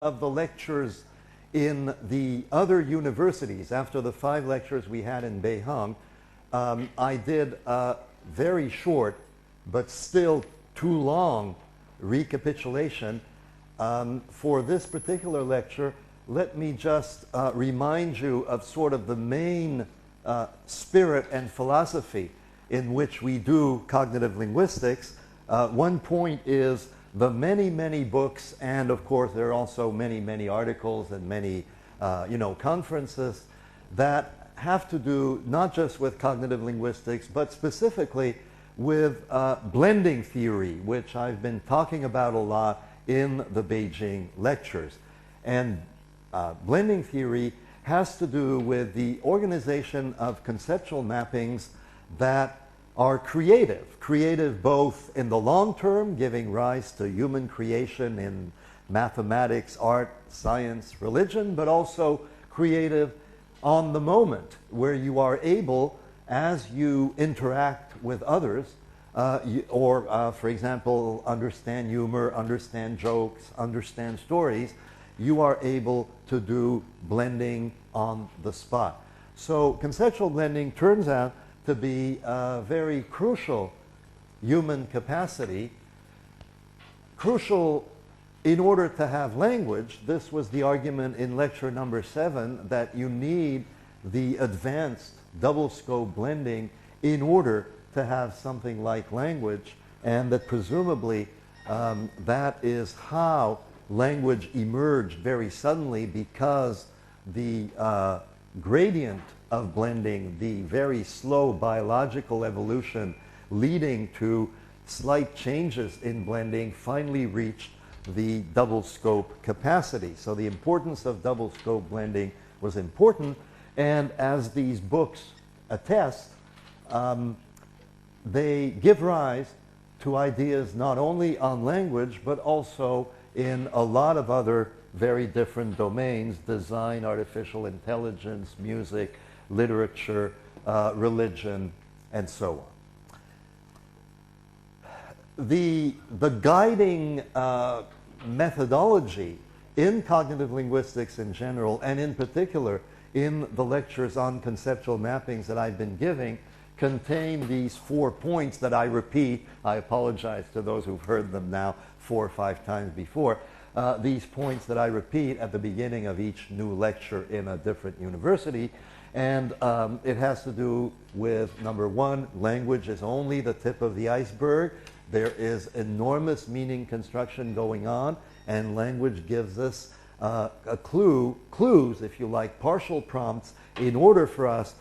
of the lectures in the other universities, after the 5 lectures we had in Beihang, I did a very short but still too long recapitulation. For this particular lecture, let me just remind you of sort of the main spirit and philosophy in which we do cognitive linguistics. One point is the many books, and of course there are also many articles and many conferences that have to do not just with cognitive linguistics, but specifically with blending theory, which I've been talking about a lot in the Beijing lectures. And blending theory has to do with the organization of conceptual mappings that are creative both in the long term, giving rise to human creation in mathematics, art, science, religion, but also creative on the moment, where you are able, as you interact with others, for example, understand humor, understand jokes, understand stories, you are able to do blending on the spot. So conceptual blending turns out to be a very crucial human capacity, crucial in order to have language. This was the argument in lecture number 7, that you need the advanced double scope blending in order to have something like language, and that presumably that is how language emerged very suddenly, because the gradient of blending, the very slow biological evolution leading to slight changes in blending, finally reached the double scope capacity. So the importance of double scope blending was important, and as these books attest, they give rise to ideas not only on language, but also in a lot of other very different domains: design, artificial intelligence, music, literature, religion, and so on. The guiding methodology in cognitive linguistics in general, and in particular in the lectures on conceptual mappings that I've been giving, contain these 4 points that I repeat. I apologize to those who've heard them now 4 or 5 times before. These points that I repeat at the beginning of each new lecture in a different university. And it has to do with, number 1, language is only the tip of the iceberg. There is enormous meaning construction going on, and language gives us clues, if you like, partial prompts, in order for us,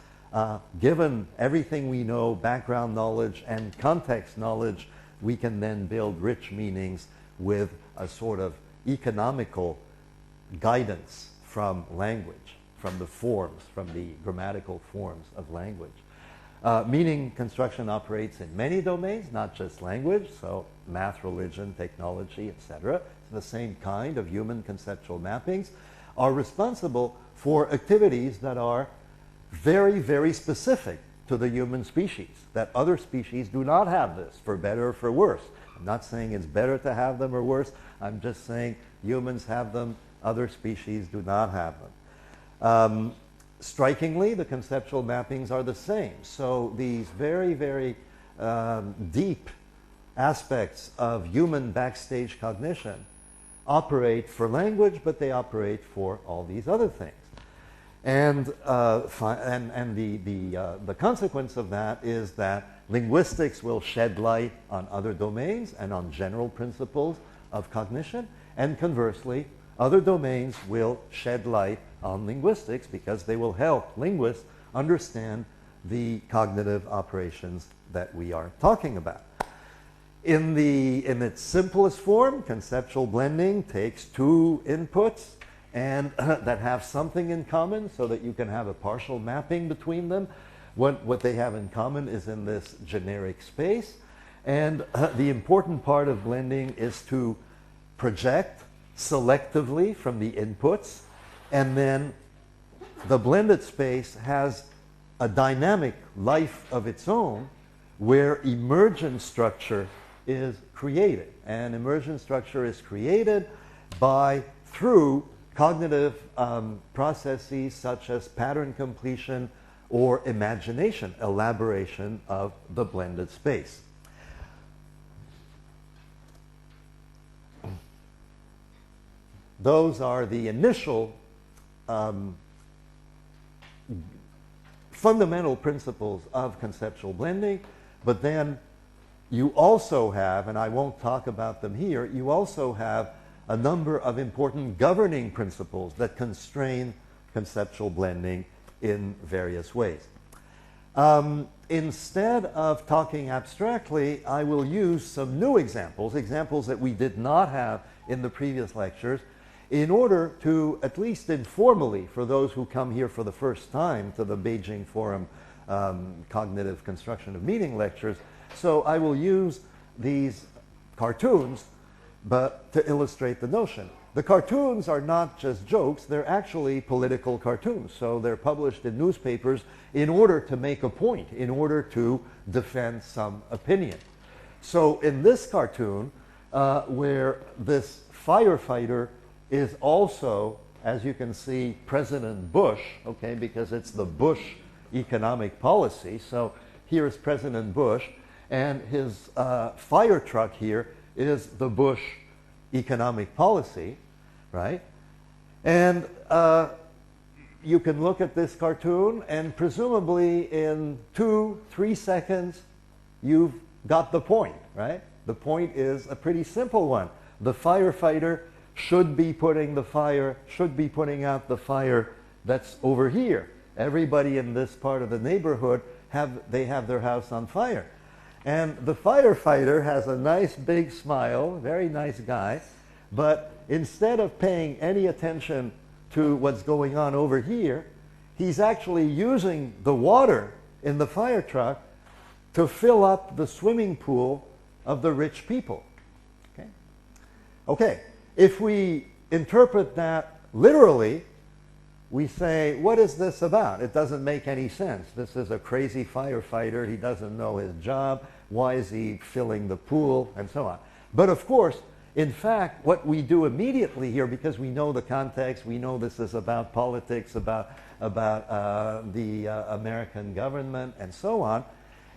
given everything we know, background knowledge and context knowledge, we can then build rich meanings with a sort of economical guidance from language, from the forms, from the grammatical forms of language. Meaning construction operates in many domains, not just language, so math, religion, technology, etc. The same kind of human conceptual mappings are responsible for activities that are very specific to the human species, that other species do not have this, for better or for worse. I'm not saying it's better to have them or worse. I'm just saying humans have them, other species do not have them. Strikingly, the conceptual mappings are the same. So these very deep aspects of human backstage cognition operate for language, but they operate for all these other things. And the consequence of that is that linguistics will shed light on other domains and on general principles of cognition, and conversely, other domains will shed light on linguistics, because they will help linguists understand the cognitive operations that we are talking about. In its simplest form, conceptual blending takes 2 inputs and that have something in common, so that you can have a partial mapping between them. What they have in common is in this generic space. And the important part of blending is to project selectively from the inputs, and then the blended space has a dynamic life of its own, where emergent structure is created. And emergent structure is created by through cognitive processes such as pattern completion or imagination, elaboration of the blended space. Those are the initial fundamental principles of conceptual blending, but then you also have, and I won't talk about them here, you also have a number of important governing principles that constrain conceptual blending in various ways. Instead of talking abstractly, I will use some new examples, examples that we did not have in the previous lectures, in order to, at least informally, for those who come here for the first time to the Beijing Forum Cognitive Construction of Meaning lectures, so I will use these cartoons but to illustrate the notion. The cartoons are not just jokes, they're actually political cartoons. So they're published in newspapers in order to make a point, in order to defend some opinion. So in this cartoon, where this firefighter is also, as you can see, President Bush, okay, because it's the Bush economic policy. So here's President Bush, and his fire truck here is the Bush economic policy, right? And you can look at this cartoon, and presumably in 2-3 seconds, you've got the point, right? The point is a pretty simple one. The firefighter should be putting out the fire that's over here. Everybody in this part of the neighborhood have their house on fire. And the firefighter has a nice big smile, very nice guy, but instead of paying any attention to what's going on over here, he's actually using the water in the fire truck to fill up the swimming pool of the rich people. Okay, if we interpret that literally, we say, what is this about? It doesn't make any sense. This is a crazy firefighter. He doesn't know his job. Why is he filling the pool? And so on. But of course, in fact, what we do immediately here, because we know the context, we know this is about politics, about the American government, and so on,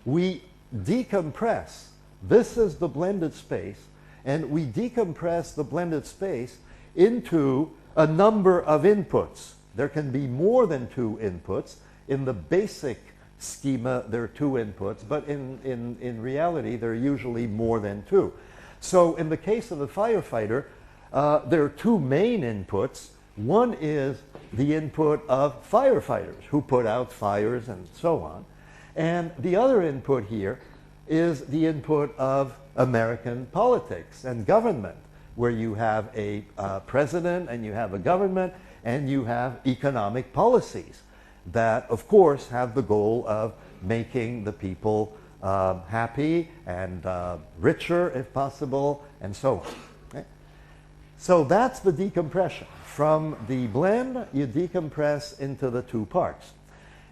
we decompress. This is the blended space, and we decompress the blended space into a number of inputs. There can be more than 2 inputs. In the basic schema, there are 2 inputs, but in reality, there are usually more than 2. So in the case of the firefighter, there are 2 main inputs. One is the input of firefighters who put out fires and so on. And the other input here is the input of American politics and government, where you have a president and you have a government and you have economic policies that, of course, have the goal of making the people happy and richer, if possible, and so on. Okay? So that's the decompression. From the blend, you decompress into the 2 parts.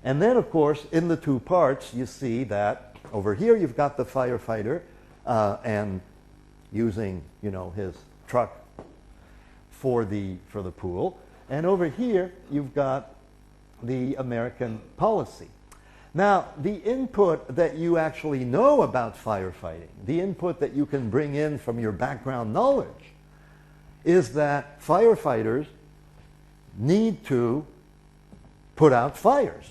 And then, of course, in the 2 parts, you see that over here you've got the firefighter and using, his truck for the pool. And over here, you've got the American policy. Now, the input that you actually know about firefighting, the input that you can bring in from your background knowledge, is that firefighters need to put out fires.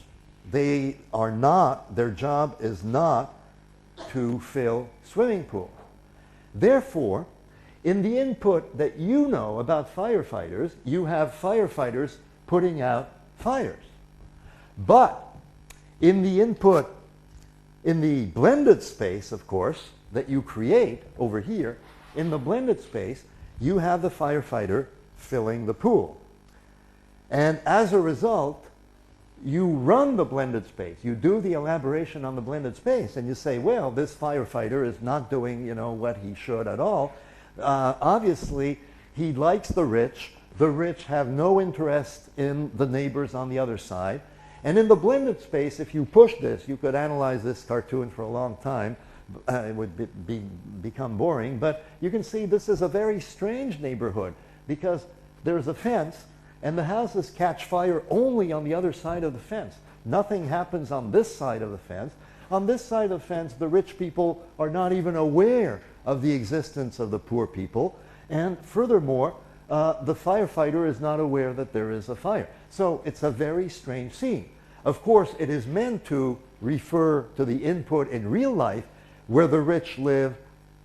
Their job is not to fill swimming pools. Therefore, in the input that you know about firefighters, you have firefighters putting out fires. But in the input, in the blended space, of course, that you create over here, in the blended space, you have the firefighter filling the pool. And as a result, you run the blended space. You do the elaboration on the blended space, and you say, well, this firefighter is not doing, what he should at all. Obviously, he likes the rich. The rich have no interest in the neighbors on the other side. And in the blended space, if you push this, you could analyze this cartoon for a long time. It would become boring. But you can see this is a very strange neighborhood, because there's a fence, and the houses catch fire only on the other side of the fence. Nothing happens on this side of the fence. On this side of the fence, the rich people are not even aware of the existence of the poor people. And furthermore, the firefighter is not aware that there is a fire. So it's a very strange scene. Of course, it is meant to refer to the input in real life where the rich live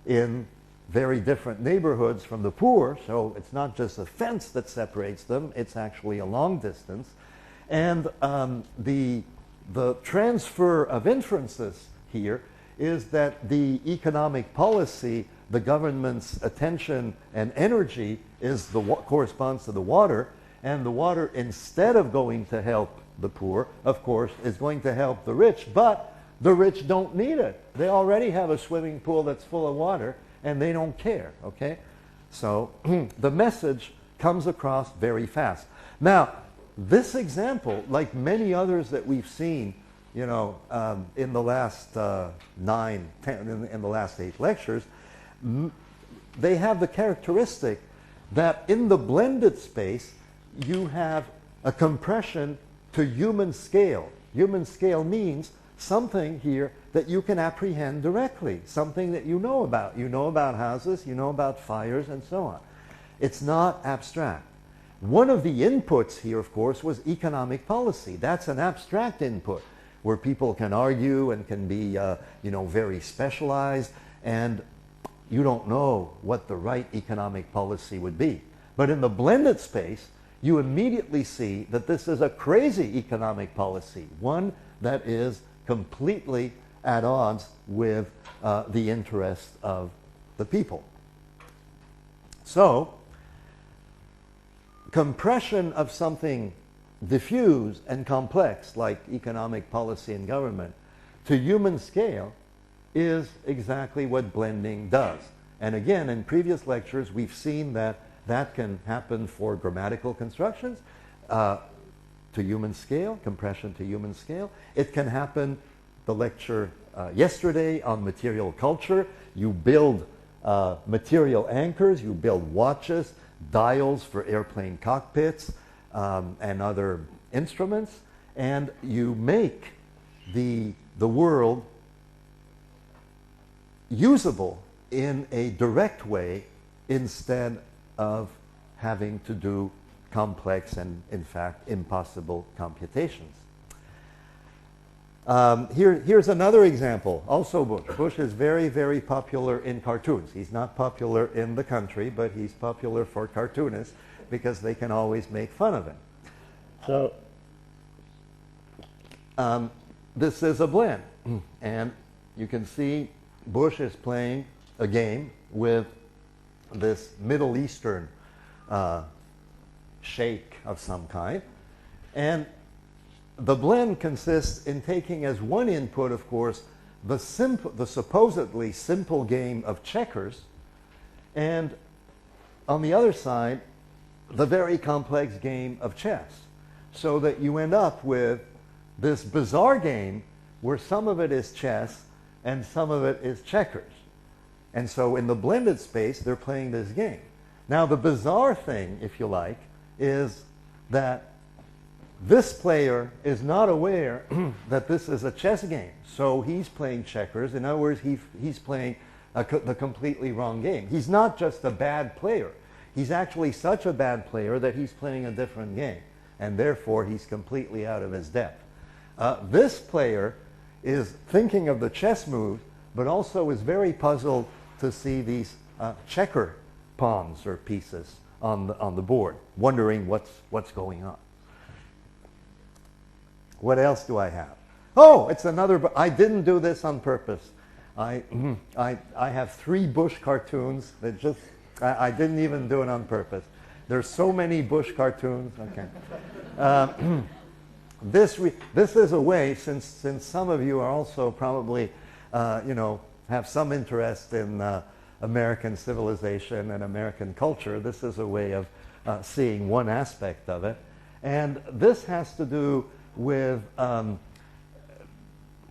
in very different neighborhoods from the poor. So it's not just a fence that separates them, it's actually a long distance. And the transfer of inferences here is that the economic policy, the government's attention and energy is corresponds to the water, and the water, instead of going to help the poor, of course, is going to help the rich, but the rich don't need it. They already have a swimming pool that's full of water, and they don't care, okay? So the message comes across very fast. Now, this example, like many others that we've seen, you know, in the last 9, 10, in the last 8 lectures, they have the characteristic that in the blended space, you have a compression to human scale. Human scale means something here that you can apprehend directly, something that you know about. You know about houses, you know about fires, and so on. It's not abstract. One of the inputs here, of course, was economic policy. That's an abstract input where people can argue and can be, you know, very specialized, and you don't know what the right economic policy would be. But in the blended space, you immediately see that this is a crazy economic policy, one that is completely at odds with the interests of the people. So, compression of something diffuse and complex, like economic policy and government, to human scale is exactly what blending does. And again, in previous lectures, we've seen that that can happen for grammatical constructions to human scale, compression to human scale. It can happen, the lecture yesterday on material culture. You build material anchors, you build watches, dials for airplane cockpits, and other instruments, and you make the world usable in a direct way instead of having to do complex and, in fact, impossible computations. Here's another example, also Bush. Bush is very, very popular in cartoons. He's not popular in the country, but he's popular for cartoonists because they can always make fun of him. So, this is a blend. And you can see Bush is playing a game with this Middle Eastern sheikh of some kind. And the blend consists in taking as one input, of course, the supposedly simple game of checkers, and on the other side, the very complex game of chess, so that you end up with this bizarre game where some of it is chess and some of it is checkers. And so in the blended space, they're playing this game. Now, the bizarre thing, if you like, is that this player is not aware that this is a chess game. So he's playing checkers. In other words, he's playing the completely wrong game. He's not just a bad player. He's actually such a bad player that he's playing a different game. And therefore, he's completely out of his depth. This player is thinking of the chess move, but also is very puzzled to see these checker pawns or pieces on the board, wondering what's going on. What else do I have? Oh, it's another. I didn't do this on purpose. I have 3 Bush cartoons that just I didn't even do it on purpose. There's so many Bush cartoons. Okay. This is a way, since some of you are also probably have some interest in American civilization and American culture. This is a way of seeing one aspect of it, and this has to do with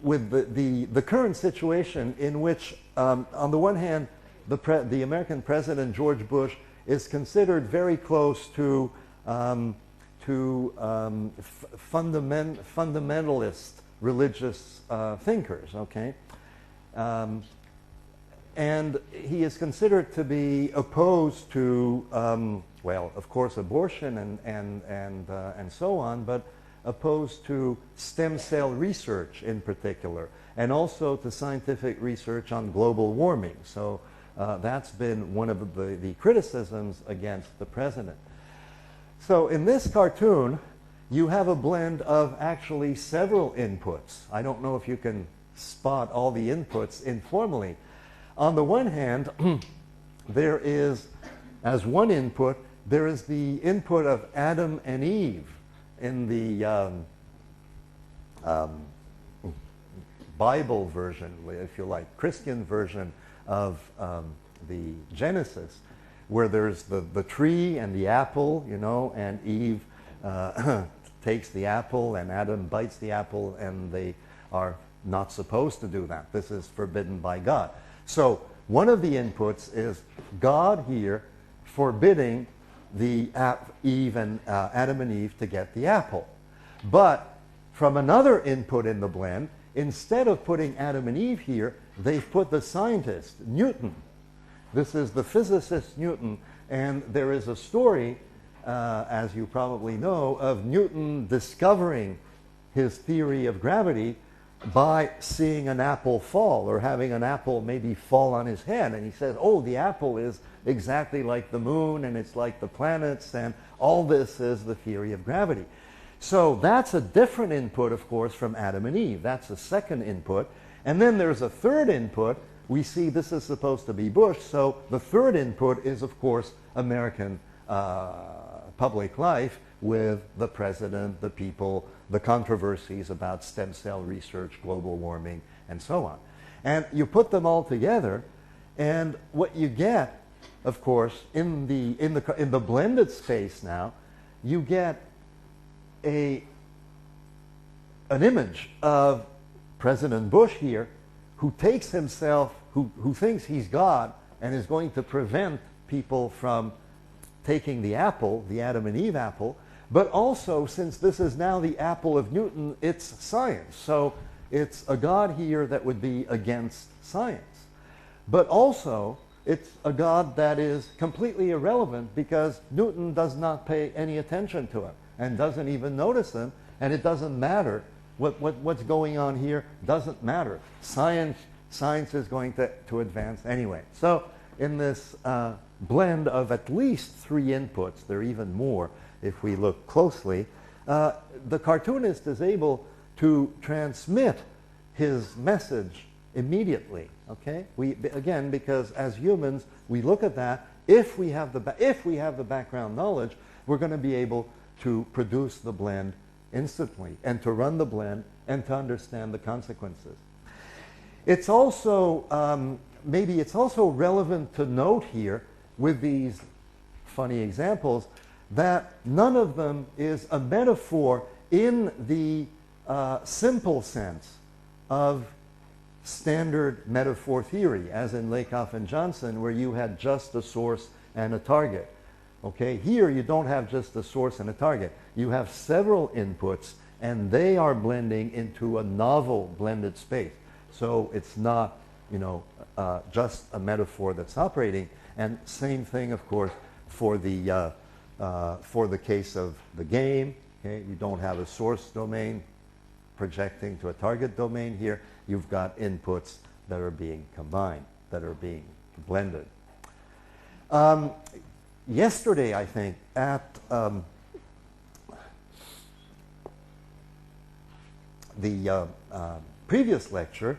the current situation in which, on the one hand, the American president George Bush is considered very close to fundamentalist religious thinkers, okay? And he is considered to be opposed to, well, of course, abortion and so on, but opposed to stem cell research in particular, and also to scientific research on global warming. So that's been one of the criticisms against the president. So in this cartoon, you have a blend of actually several inputs. I don't know if you can spot all the inputs informally. On the one hand, there is, as one input, there is the input of Adam and Eve in the Bible version, if you like, Christian version of the Genesis, where there's the tree and the apple, you know, and Eve takes the apple and Adam bites the apple, and they are not supposed to do that. This is forbidden by God. So one of the inputs is God here forbidding the Adam and Eve to get the apple. But from another input in the blend, instead of putting Adam and Eve here, they've put the scientist, Newton. This is the physicist Newton, and there is a story, as you probably know, of Newton discovering his theory of gravity by seeing an apple fall, or having an apple maybe fall on his head. And he says, oh, the apple is exactly like the moon, and it's like the planets, and all this is the theory of gravity. So that's a different input, of course, from Adam and Eve. That's the second input. And then there's a third input. We see this is supposed to be Bush, so the third input is, of course, American public life, with the president, the people, the controversies about stem cell research, global warming, and so on. And you put them all together, and what you get, of course, in the blended space now, you get an image of President Bush here, who takes himself, who thinks he's God, and is going to prevent people from taking the apple, the Adam and Eve apple. But also, since this is now the apple of Newton, it's science. So it's a God here that would be against science. But also, it's a God that is completely irrelevant, because Newton does not pay any attention to him and doesn't even notice him, and it doesn't matter. What's going on here doesn't matter. Science is going to advance anyway. So in this blend of at least three inputs, there are even more if we look closely, the cartoonist is able to transmit his message immediately. Okay, again, because as humans we look at that. If we have the background knowledge, we're going to be able to produce the blend instantly, and to run the blend, and to understand the consequences. It's also maybe it's also relevant to note here, with these funny examples, that none of them is a metaphor in the simple sense of standard metaphor theory, as in Lakoff and Johnson, where you had just a source and a target. Okay, here you don't have just a source and a target. You have several inputs, and they are blending into a novel blended space. So it's not, you know, just a metaphor that's operating. And same thing, of course, for the case of the game. Okay, you don't have a source domain projecting to a target domain here. You've got inputs that are being combined, that are being blended. Yesterday, I think, at the previous lecture,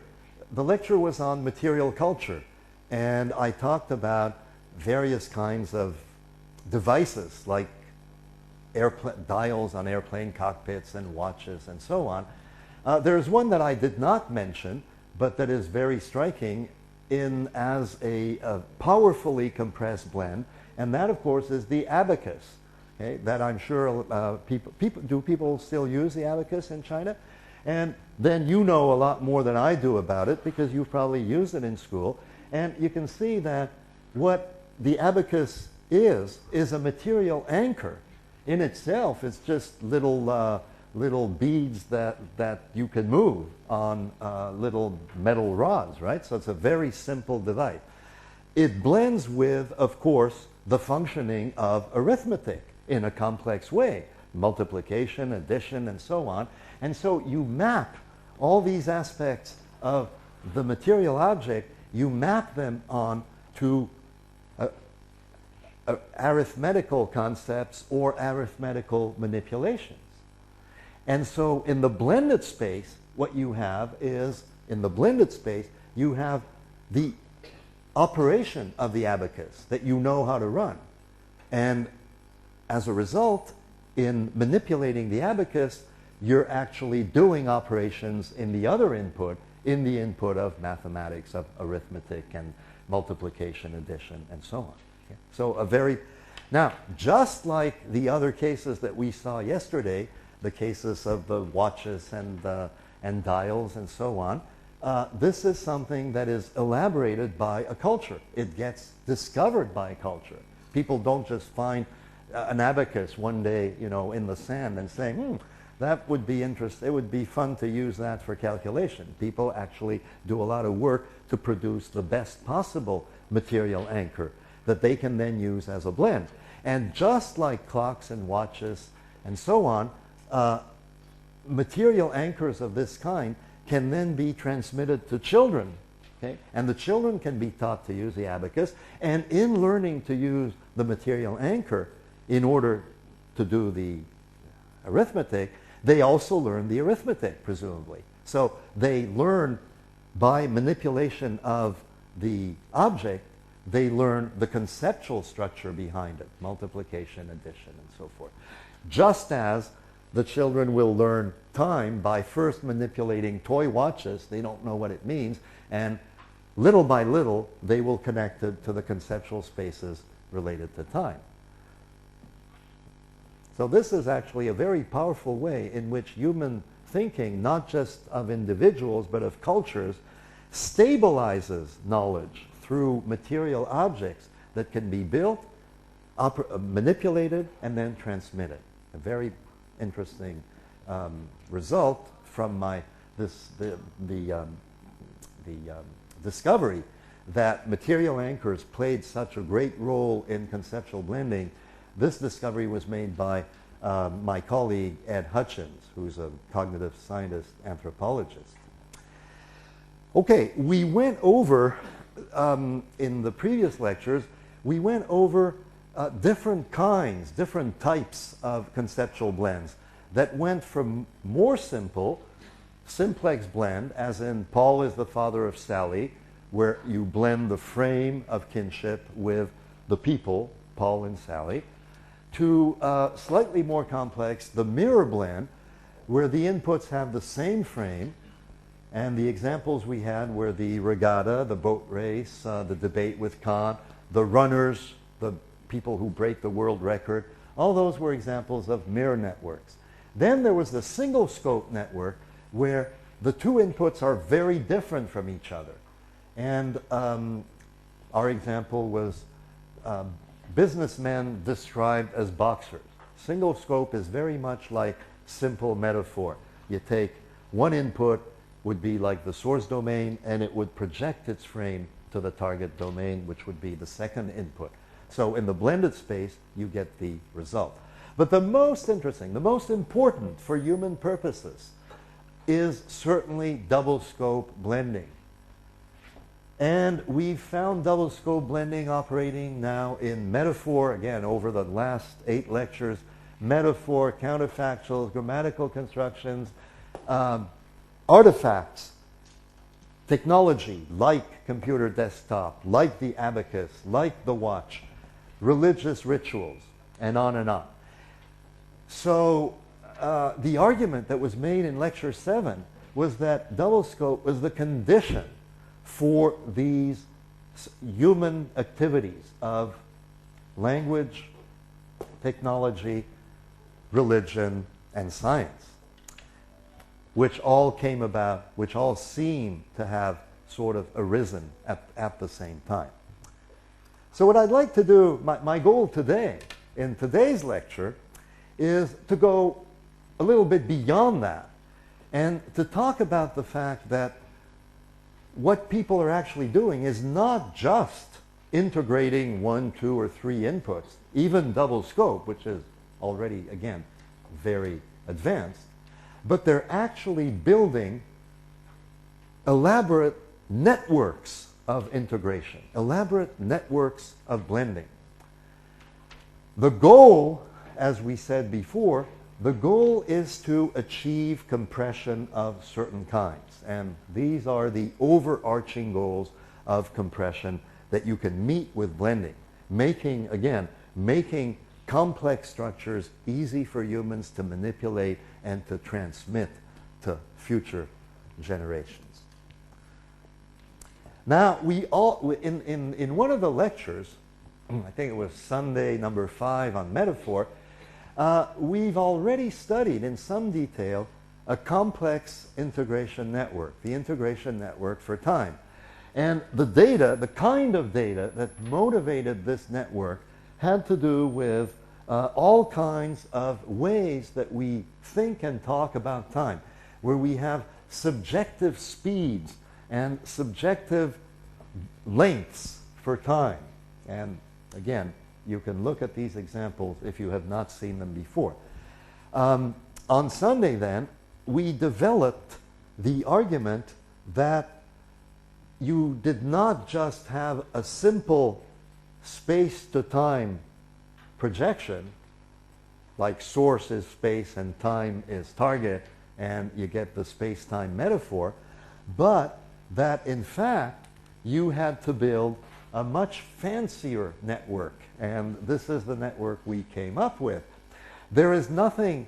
the lecture was on material culture, and I talked about various kinds of devices, like dials on airplane cockpits and watches and so on. There's one that I did not mention, but that is very striking as a powerfully compressed blend, and that, of course, is the abacus. Okay, that I'm sure people still use the abacus in China? And then you know a lot more than I do about it, because you've probably used it in school. And you can see that what the abacus is a material anchor. In itself, it's just little beads that you can move on little metal rods, right? So it's a very simple device. It blends with, of course, the functioning of arithmetic in a complex way, multiplication, addition, and so on. And so you map all these aspects of the material object, you map them on to arithmetical concepts or arithmetical manipulations. And so in the blended space, what you have is, in the blended space, you have the operation of the abacus that you know how to run. And as a result, in manipulating the abacus, you're actually doing operations in the other input, in the input of mathematics, of arithmetic and multiplication, addition, and so on. Okay? So now, just like the other cases that we saw yesterday, the cases of the watches and dials and so on, this is something that is elaborated by a culture. It gets discovered by a culture. People don't just find an abacus one day, in the sand and say, that would be interesting. It would be fun to use that for calculation. People actually do a lot of work to produce the best possible material anchor that they can then use as a blend. And just like clocks and watches and so on, material anchors of this kind can then be transmitted to children. Okay? And the children can be taught to use the abacus. And in learning to use the material anchor in order to do the arithmetic, they also learn the arithmetic, presumably. So they learn by manipulation of the object, they learn the conceptual structure behind it, multiplication, addition, and so forth. Just as the children will learn time by first manipulating toy watches, they don't know what it means, and little by little, they will connect it to the conceptual spaces related to time. So this is actually a very powerful way in which human thinking, not just of individuals, but of cultures, stabilizes knowledge through material objects that can be built, manipulated, and then transmitted. A very interesting result from the discovery that material anchors played such a great role in conceptual blending. This discovery was made by my colleague Ed Hutchins, who's a cognitive scientist anthropologist. Okay, we went over, in the previous lectures, we went over different kinds, different types of conceptual blends that went from more simple, simplex blend, as in Paul is the father of Sally, where you blend the frame of kinship with the people, Paul and Sally, to slightly more complex, the mirror blend, where the inputs have the same frame, and the examples we had were the regatta, the boat race, the debate with Kant, the runners, the people who break the world record. All those were examples of mirror networks. Then there was the single scope network, where the two inputs are very different from each other. And our example was businessmen described as boxers. Single scope is very much like simple metaphor. You take one input, would be like the source domain, and it would project its frame to the target domain, which would be the second input. So in the blended space, you get the result. But the most interesting, the most important for human purposes is certainly double scope blending. And we've found double scope blending operating now in metaphor, again, over the last 8 lectures, metaphor, counterfactuals, grammatical constructions, artifacts, technology like computer desktop, like the abacus, like the watch, religious rituals, and on and on. So the argument that was made in lecture 7 was that double scope was the condition for these human activities of language, technology, religion, and science, which all came about, which all seem to have sort of arisen at the same time. So what I'd like to do, my goal today, in today's lecture, is to go a little bit beyond that and to talk about the fact that what people are actually doing is not just integrating 1, 2, or 3 inputs, even double scope, which is already, again, very advanced, but they're actually building elaborate networks of integration, elaborate networks of blending. The goal, as we said before, the goal is to achieve compression of certain kinds. And these are the overarching goals of compression that you can meet with blending. Making, again, making complex structures easy for humans to manipulate and to transmit to future generations. Now, we all, in one of the lectures, I think it was Sunday number 5 on metaphor, we've already studied in some detail a complex integration network, the integration network for time. And the data, the kind of data that motivated this network had to do with all kinds of ways that we think and talk about time, where we have subjective speeds and subjective lengths for time. And again, you can look at these examples if you have not seen them before. On Sunday then, we developed the argument that you did not just have a simple space-to-time projection, like source is space and time is target, and you get the space-time metaphor, but that in fact you had to build a much fancier network, and this is the network we came up with. There's nothing,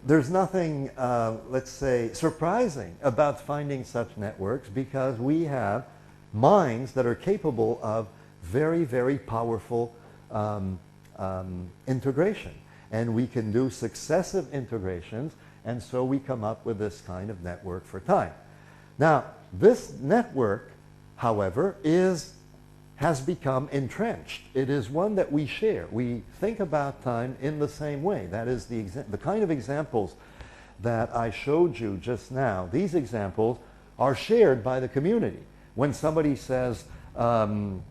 let's say, surprising about finding such networks, because we have minds that are capable of very, very powerful integration. And we can do successive integrations, and so we come up with this kind of network for time. Now, this network, however, has become entrenched. It is one that we share. We think about time in the same way. That is the kind of examples that I showed you just now. These examples are shared by the community. When somebody says time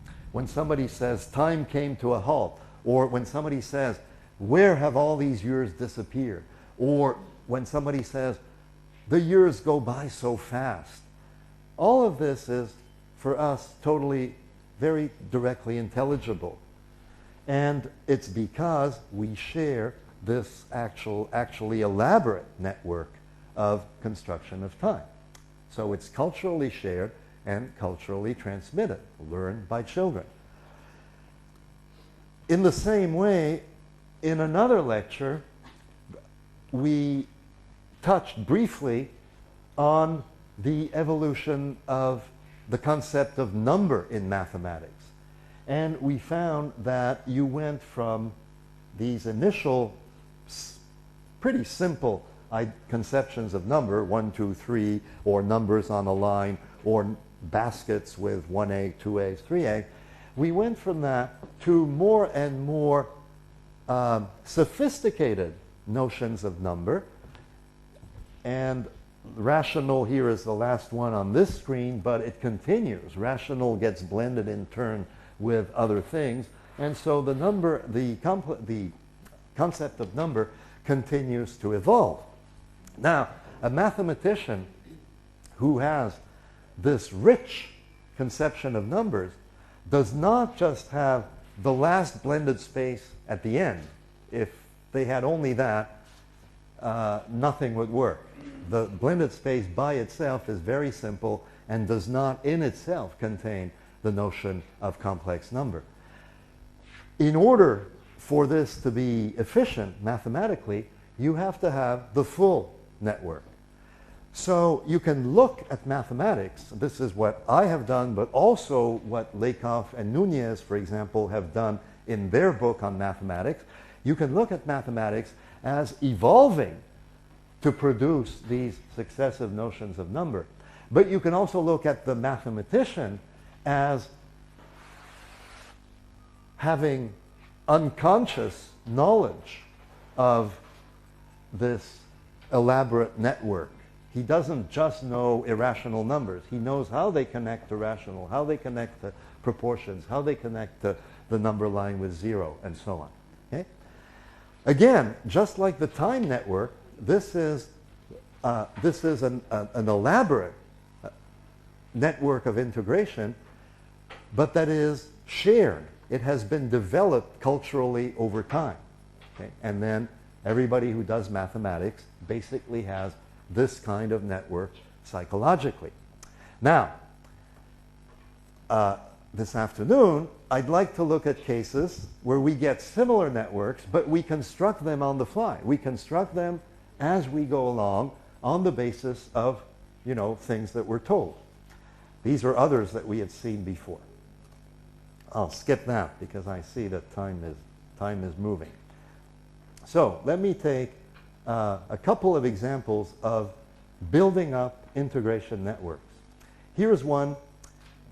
came to a halt, or when somebody says, where have all these years disappeared? Or when somebody says, the years go by so fast. All of this is, for us, totally, very directly intelligible. And it's because we share this actually elaborate network of construction of time. So it's culturally shared and culturally transmitted, learned by children. In the same way, in another lecture, we touched briefly on the evolution of the concept of number in mathematics. And we found that you went from these initial pretty simple conceptions of number, 1, 2, 3, or numbers on a line, or baskets with 1 egg, 2 eggs, 3 eggs. We went from that to more and more sophisticated notions of number. And rational here is the last one on this screen, but it continues. Rational gets blended in turn with other things. And so the number, the concept of number continues to evolve. Now, a mathematician who has this rich conception of numbers does not just have the last blended space at the end. If they had only that, nothing would work. The blended space by itself is very simple and does not in itself contain the notion of complex number. In order for this to be efficient mathematically, you have to have the full network. So you can look at mathematics. This is what I have done, but also what Lakoff and Nunez, for example, have done in their book on mathematics. You can look at mathematics as evolving to produce these successive notions of number. But you can also look at the mathematician as having unconscious knowledge of this elaborate network. He doesn't just know irrational numbers. He knows how they connect to rational, how they connect to proportions, how they connect to the number line with zero, and so on. Okay? Again, just like the time network, this is an elaborate network of integration, but that is shared. It has been developed culturally over time. Okay? And then everybody who does mathematics basically has this kind of network psychologically. Now, this afternoon, I'd like to look at cases where we get similar networks, but we construct them on the fly. We construct them as we go along on the basis of, things that we're told. These are others that we had seen before. I'll skip that because I see that time is moving. So let me take a couple of examples of building up integration networks. Here's one.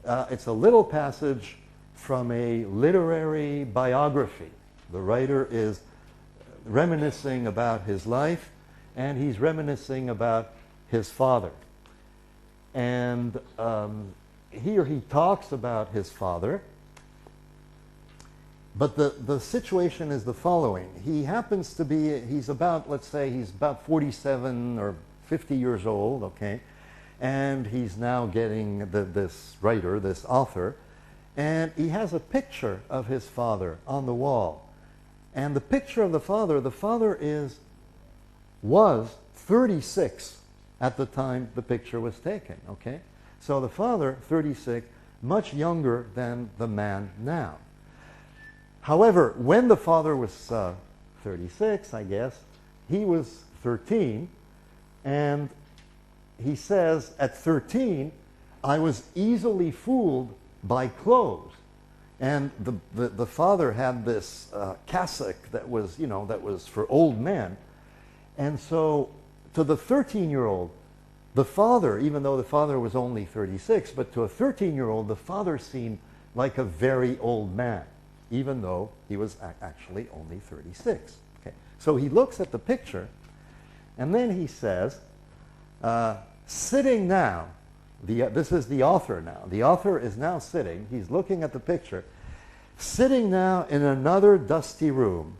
It's a little passage from a literary biography. The writer is reminiscing about his life, and he's reminiscing about his father. And here he talks about his father, but the situation is the following. He happens to be, let's say he's about 47 or 50 years old, okay? And he's now getting this writer, this author, and he has a picture of his father on the wall. And the picture of the father was 36 at the time the picture was taken, okay? So the father, 36, much younger than the man now. However, when the father was 36, I guess, he was 13, and he says, at 13, I was easily fooled by clothes. And the father had this cassock that was for old men. And so to the 13-year-old, the father, even though the father was only 36, but to a 13-year-old, the father seemed like a very old man, even though he was actually only 36. Okay. So he looks at the picture, and then he says, sitting now, this is the author now. The author is now sitting, he's looking at the picture, sitting now in another dusty room,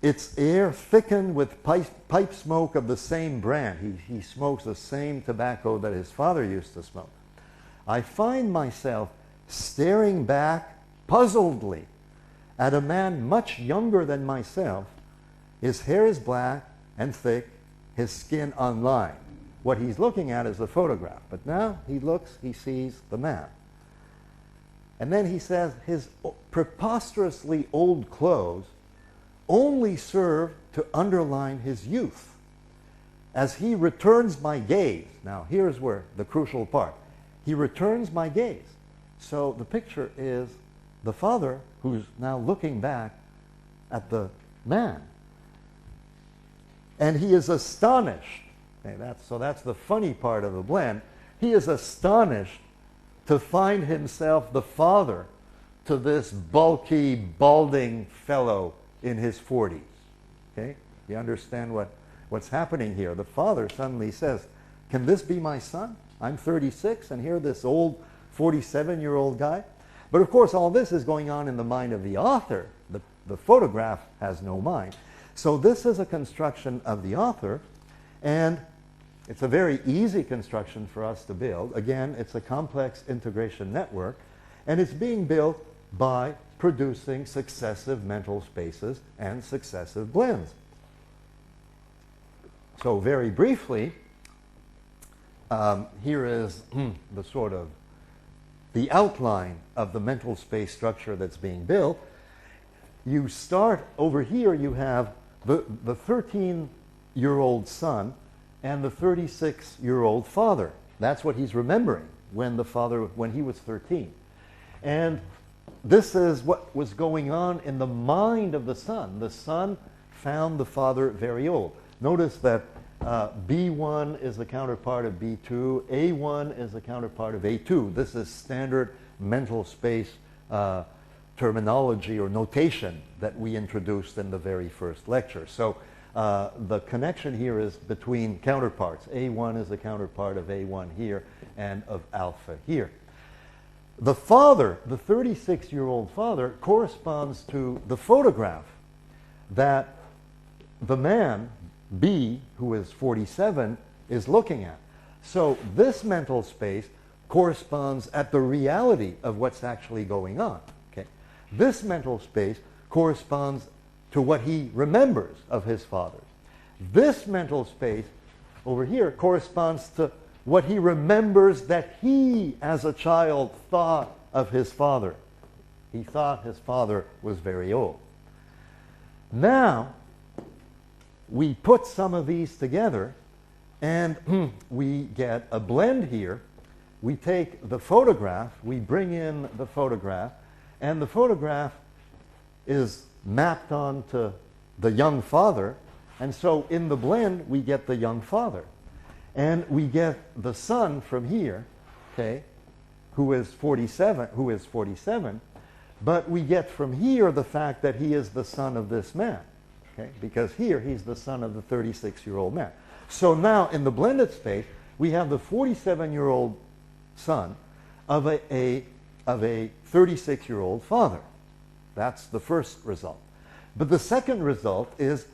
its air thickened with pipe smoke of the same brand. He smokes the same tobacco that his father used to smoke. I find myself staring back puzzledly at a man much younger than myself. His hair is black and thick, his skin unlined. What he's looking at is the photograph, but now he sees the man. And then he says his preposterously old clothes only serve to underline his youth. As he returns my gaze, now here's where the crucial part, he returns my gaze. So the picture is the father who's now looking back at the man. And he is astonished. Okay, that's the funny part of the blend. He is astonished to find himself the father to this bulky, balding fellow in his 40s. Okay? You understand what's happening here? The father suddenly says, can this be my son? I'm 36, and here this old 47-year-old guy. But of course, all this is going on in the mind of the author. The photograph has no mind. So this is a construction of the author, and it's a very easy construction for us to build. Again, it's a complex integration network, and it's being built by producing successive mental spaces and successive blends. So very briefly, here is the outline of the mental space structure that's being built. You start over here, you have the 13-year-old son and the 36-year-old father. That's what he's remembering when he was 13. And this is what was going on in the mind of the son. The son found the father very old. Notice that B1 is the counterpart of B2. A1 is the counterpart of A2. This is standard mental space terminology or notation that we introduced in the very first lecture. So the connection here is between counterparts. A1 is the counterpart of A1 here and of alpha here. The father, the 36-year-old father, corresponds to the photograph that the man, B, who is 47, is looking at. So this mental space corresponds at the reality of what's actually going on. Okay? This mental space corresponds to what he remembers of his father. This mental space over here corresponds to what he remembers that he, as a child, thought of his father. He thought his father was very old. Now, we put some of these together and we get a blend here. We take the photograph, we bring in the photograph, and the photograph is mapped onto the young father, and so in the blend we get the young father. And we get the son from here, okay, who is 47, but we get from here the fact that he is the son of this man, okay, because here he's the son of the 36-year-old man. So now in the blended space, we have the 47-year-old son of a 36-year-old father. That's the first result. But the second result is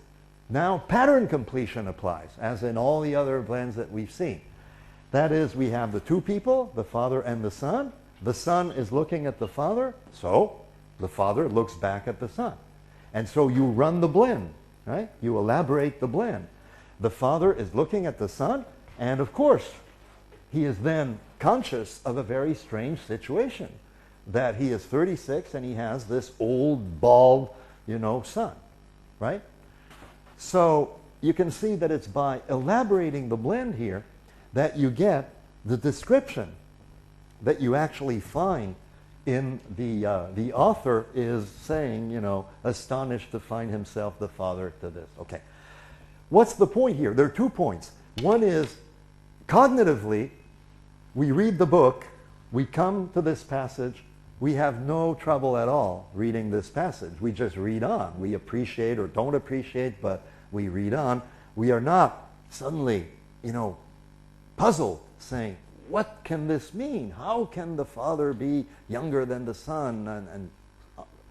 now pattern completion applies, as in all the other blends that we've seen. That is, we have the two people, the father and the son. The son is looking at the father, so the father looks back at the son. And so you run the blend, right? You elaborate the blend. The father is looking at the son, and of course, he is then conscious of a very strange situation, that he is 36 and he has this old, bald, son, right? So you can see that it's by elaborating the blend here that you get the description that you actually find in the author is saying, astonished to find himself the father to this. Okay. What's the point here? There are 2 points. One is, cognitively, we read the book, we come to this passage, we have no trouble at all reading this passage. We just read on. We appreciate or don't appreciate, but we read on. We are not suddenly, puzzled, saying, what can this mean? How can the father be younger than the son? And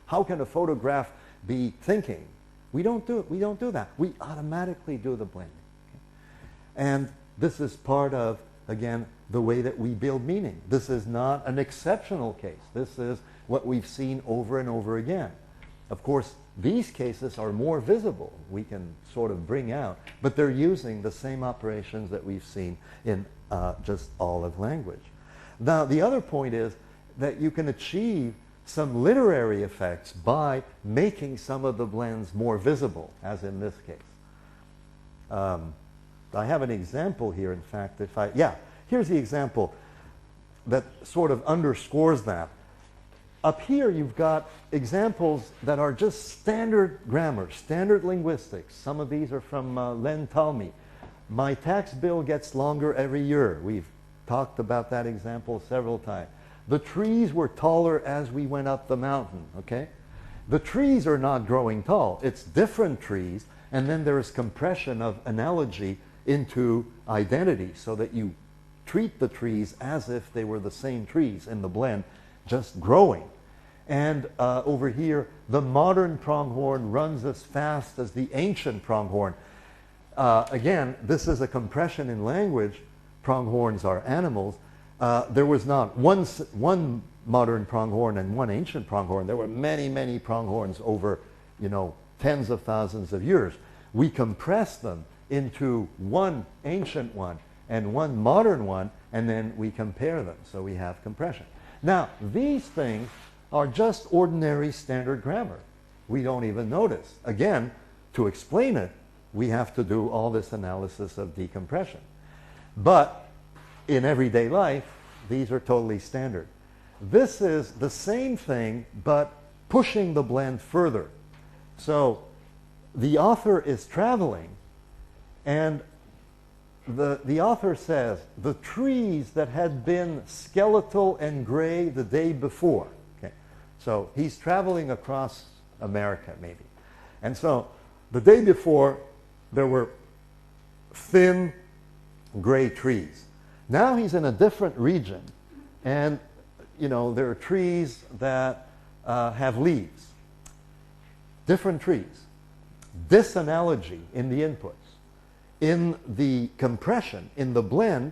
how can a photograph be thinking? We don't do it. We don't do that. We automatically do the blending. Okay? And this is part of, again, the way that we build meaning. This is not an exceptional case. This is what we've seen over and over again. Of course, these cases are more visible. We can sort of bring out, but they're using the same operations that we've seen in just all of language. Now, the other point is that you can achieve some literary effects by making some of the blends more visible, as in this case. I have an example here, in fact. Here's the example that sort of underscores that. Up here you've got examples that are just standard grammar, standard linguistics. Some of these are from Len Talmy. My tax bill gets longer every year. We've talked about that example several times. The trees were taller as we went up the mountain, okay? The trees are not growing tall. It's different trees, and then there is compression of analogy into identity so that you treat the trees as if they were the same trees in the blend, just growing. And over here, the modern pronghorn runs as fast as the ancient pronghorn. Again, this is a compression in language. Pronghorns are animals. There was not one modern pronghorn and one ancient pronghorn. There were many, many pronghorns over, tens of thousands of years. We compressed them into one ancient one and one modern one, and then we compare them. So we have compression. Now, these things are just ordinary standard grammar. We don't even notice. Again, to explain it, we have to do all this analysis of decompression. But in everyday life, these are totally standard. This is the same thing, but pushing the blend further. So the author is traveling, and the author says the trees that had been skeletal and gray the day before. Okay? So he's traveling across America, maybe. And so the day before, there were thin gray trees. Now he's in a different region, and there are trees that have leaves. Different trees. This analogy in the inputs. In the compression, in the blend,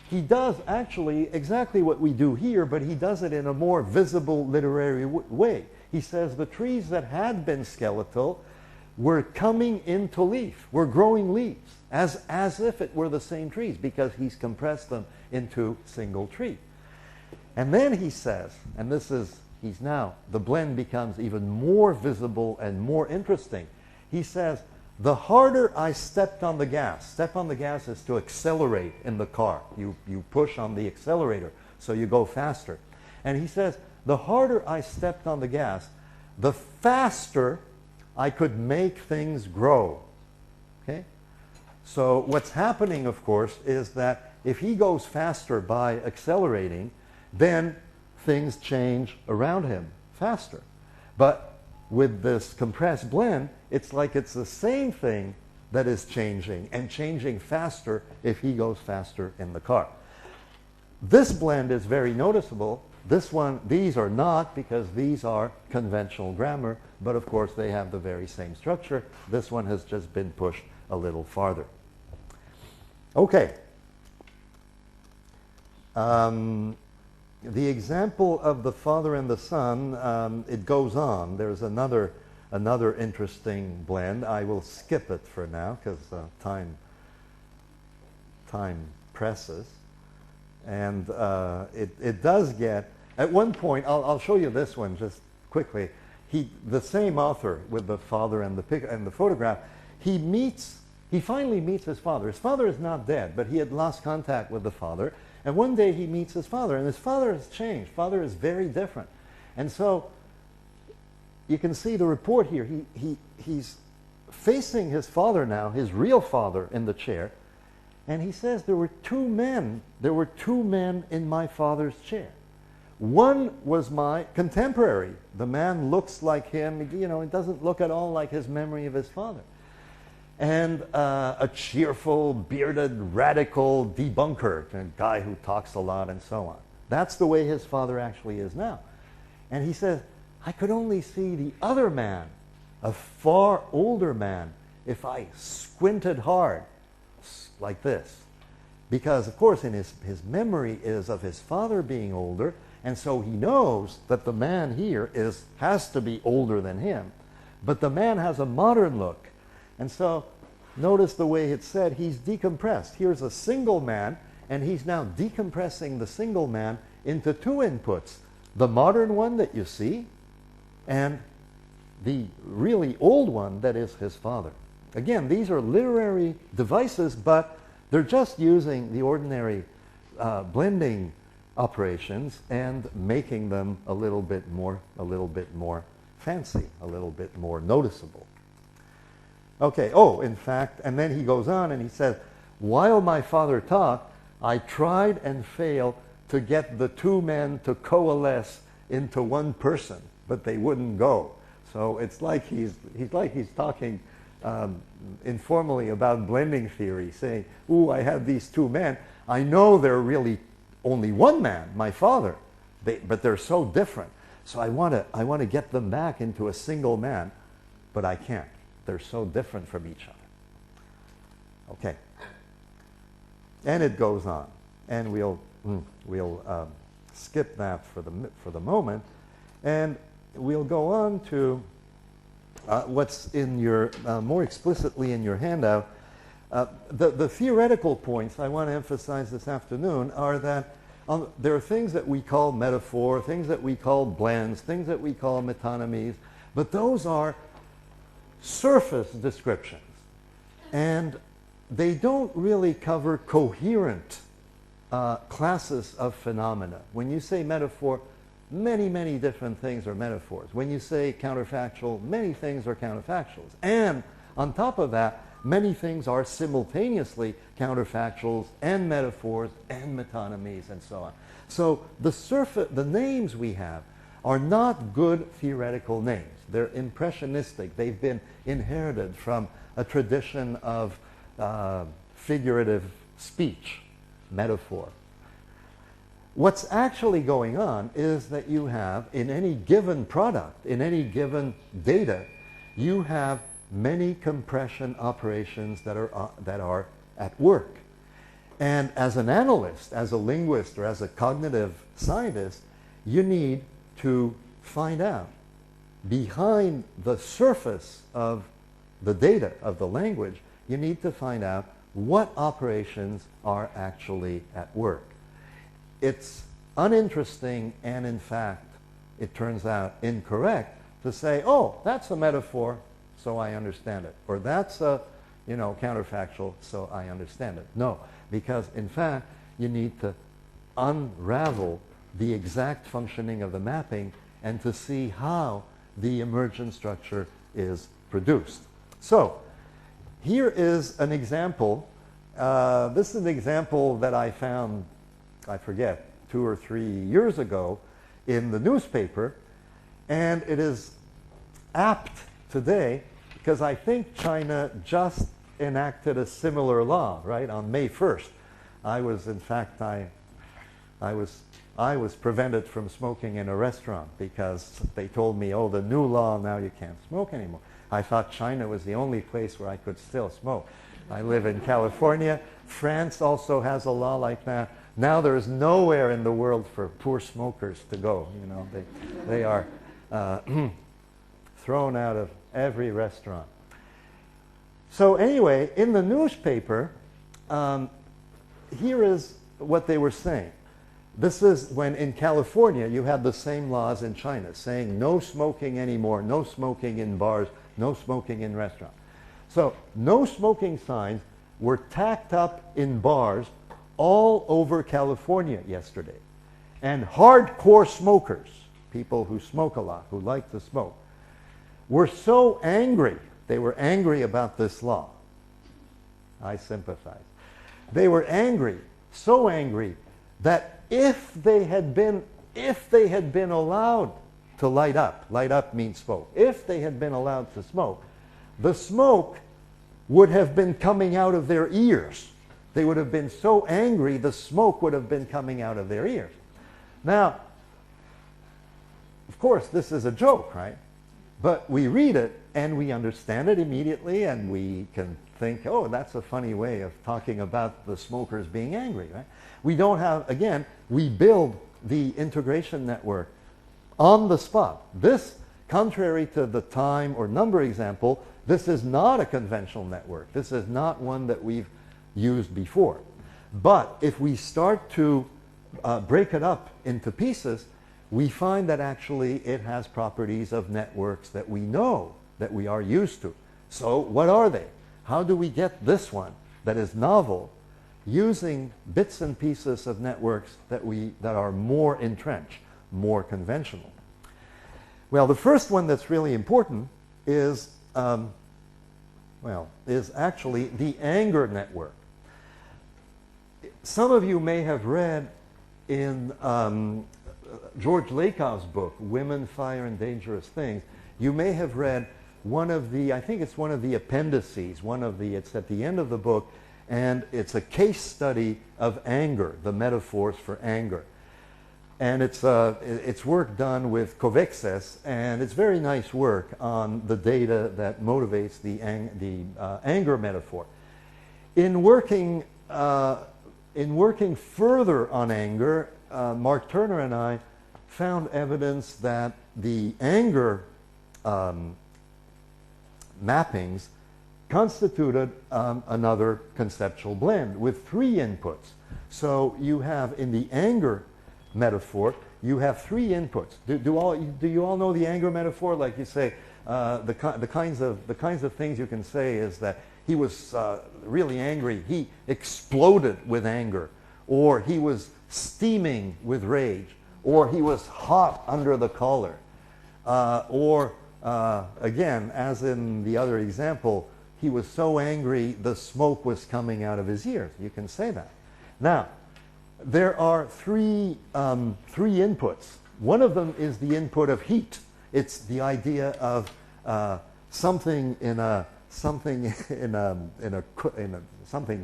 he does actually exactly what we do here, but he does it in a more visible literary way. He says the trees that had been skeletal were coming into leaf, were growing leaves, as if it were the same trees, because he's compressed them into single tree. And then he says, and the blend becomes even more visible and more interesting. He says, the harder I stepped on the gas. Step on the gas is to accelerate in the car. You push on the accelerator, so you go faster. And he says, the harder I stepped on the gas, the faster I could make things grow. Okay? So what's happening, of course, is that if he goes faster by accelerating, then things change around him faster. But with this compressed blend, it's like it's the same thing that is changing, and changing faster if he goes faster in the car. This blend is very noticeable. This one, these are not, because these are conventional grammar, but of course they have the very same structure. This one has just been pushed a little farther. Okay. The example of the Father and the Son, it goes on. There's another interesting blend. I will skip it for now because time presses. And it does get, at one point, I'll show you this one just quickly. The same author with the Father and the photograph, he finally meets his father. His father is not dead, but he had lost contact with the father. And one day he meets his father, and his father has changed. Father is very different. And so you can see the report here. He's facing his father now, his real father, in the chair. And he says, there were two men in my father's chair. One was my contemporary. The man looks like him. It doesn't look at all like his memory of his father. And a cheerful, bearded, radical debunker, a guy who talks a lot and so on. That's the way his father actually is now. And he says, I could only see the other man, a far older man, if I squinted hard, like this. Because, of course, in his memory is of his father being older, and so he knows that the man here has to be older than him. But the man has a modern look. And so, notice the way it's said, he's decompressed. Here's a single man, and he's now decompressing the single man into two inputs. The modern one that you see, and the really old one that is his father. Again, these are literary devices, but they're just using the ordinary blending operations and making them a little bit more fancy, a little bit more noticeable. Okay, in fact, and then he goes on and he says, while my father talked, I tried and failed to get the two men to coalesce into one person, but they wouldn't go. So it's like he's talking informally about blending theory, saying, ooh, I have these two men. I know they're really only one man, my father, but they're so different. So I want to get them back into a single man, but I can't. They're so different from each other. Okay. And it goes on. And we'll skip that for the moment. And we'll go on to what's in your, more explicitly in your handout. The theoretical points I want to emphasize this afternoon are that there are things that we call metaphor, things that we call blends, things that we call metonymies, but those are surface descriptions. And they don't really cover coherent classes of phenomena. When you say metaphor, many different things are metaphors. When you say counterfactual, many things are counterfactuals. And on top of that, many things are simultaneously counterfactuals and metaphors and metonymies and so on. So the names we have are not good theoretical names. They're impressionistic. They've been inherited from a tradition of figurative speech, metaphor. What's actually going on is that you have, in any given product, in any given data, you have many compression operations that are at work. And as an analyst, as a linguist, or as a cognitive scientist, you need to find out behind the surface of the data of the language, you need to find out what operations are actually at work. It's uninteresting and, in fact, it turns out incorrect to say, oh, that's a metaphor, so I understand it. Or that's a, counterfactual, so I understand it. No, because, in fact, you need to unravel the exact functioning of the mapping and to see how the emergent structure is produced. So, here is an example. This is an example that I found, I forget, 2 or 3 years ago in the newspaper, and it is apt today because I think China just enacted a similar law, right, on May 1st. I was prevented from smoking in a restaurant because they told me, oh, the new law, now you can't smoke anymore. I thought China was the only place where I could still smoke. I live in California. France also has a law like that. Now there is nowhere in the world for poor smokers to go. They are thrown out of every restaurant. So anyway, in the newspaper, here is what they were saying. This is when in California you had the same laws in China, saying no smoking anymore, no smoking in bars, no smoking in restaurants. So no smoking signs were tacked up in bars all over California yesterday. And hardcore smokers, people who smoke a lot, who like to smoke, were so angry. They were angry about this law. I sympathize. They were angry, so angry, that if they had been allowed to light up means smoke, if they had been allowed to smoke, the smoke would have been coming out of their ears. They would have been so angry, the smoke would have been coming out of their ears. Now, of course, this is a joke, right? But we read it and we understand it immediately, and we can think, oh, that's a funny way of talking about the smokers being angry, right? We don't have, again, we build the integration network on the spot. This, contrary to the time or number example, this is not a conventional network. This is not one that we've used before. But if we start to break it up into pieces, we find that actually it has properties of networks that we know, that we are used to. So what are they? How do we get this one that is novel using bits and pieces of networks that are more entrenched, more conventional? Well, the first one that's really important is actually the anger network. Some of you may have read in George Lakoff's book, Women, Fire, and Dangerous Things, you may have read one of the, I think it's one of the appendices, it's at the end of the book, and it's a case study of anger, the metaphors for anger. And it's work done with Covexes, and it's very nice work on the data that motivates the anger metaphor. In working further on anger, Mark Turner and I found evidence that the anger mappings constituted another conceptual blend with 3 inputs. So you have in the anger metaphor, you have 3 inputs. Do you all know the anger metaphor? Like you say, the kinds of things you can say is that he was really angry. He exploded with anger, or he was steaming with rage, or he was hot under the collar, or again, as in the other example, he was so angry the smoke was coming out of his ears. You can say that. Now, there are three inputs. One of them is the input of heat. It's the idea of something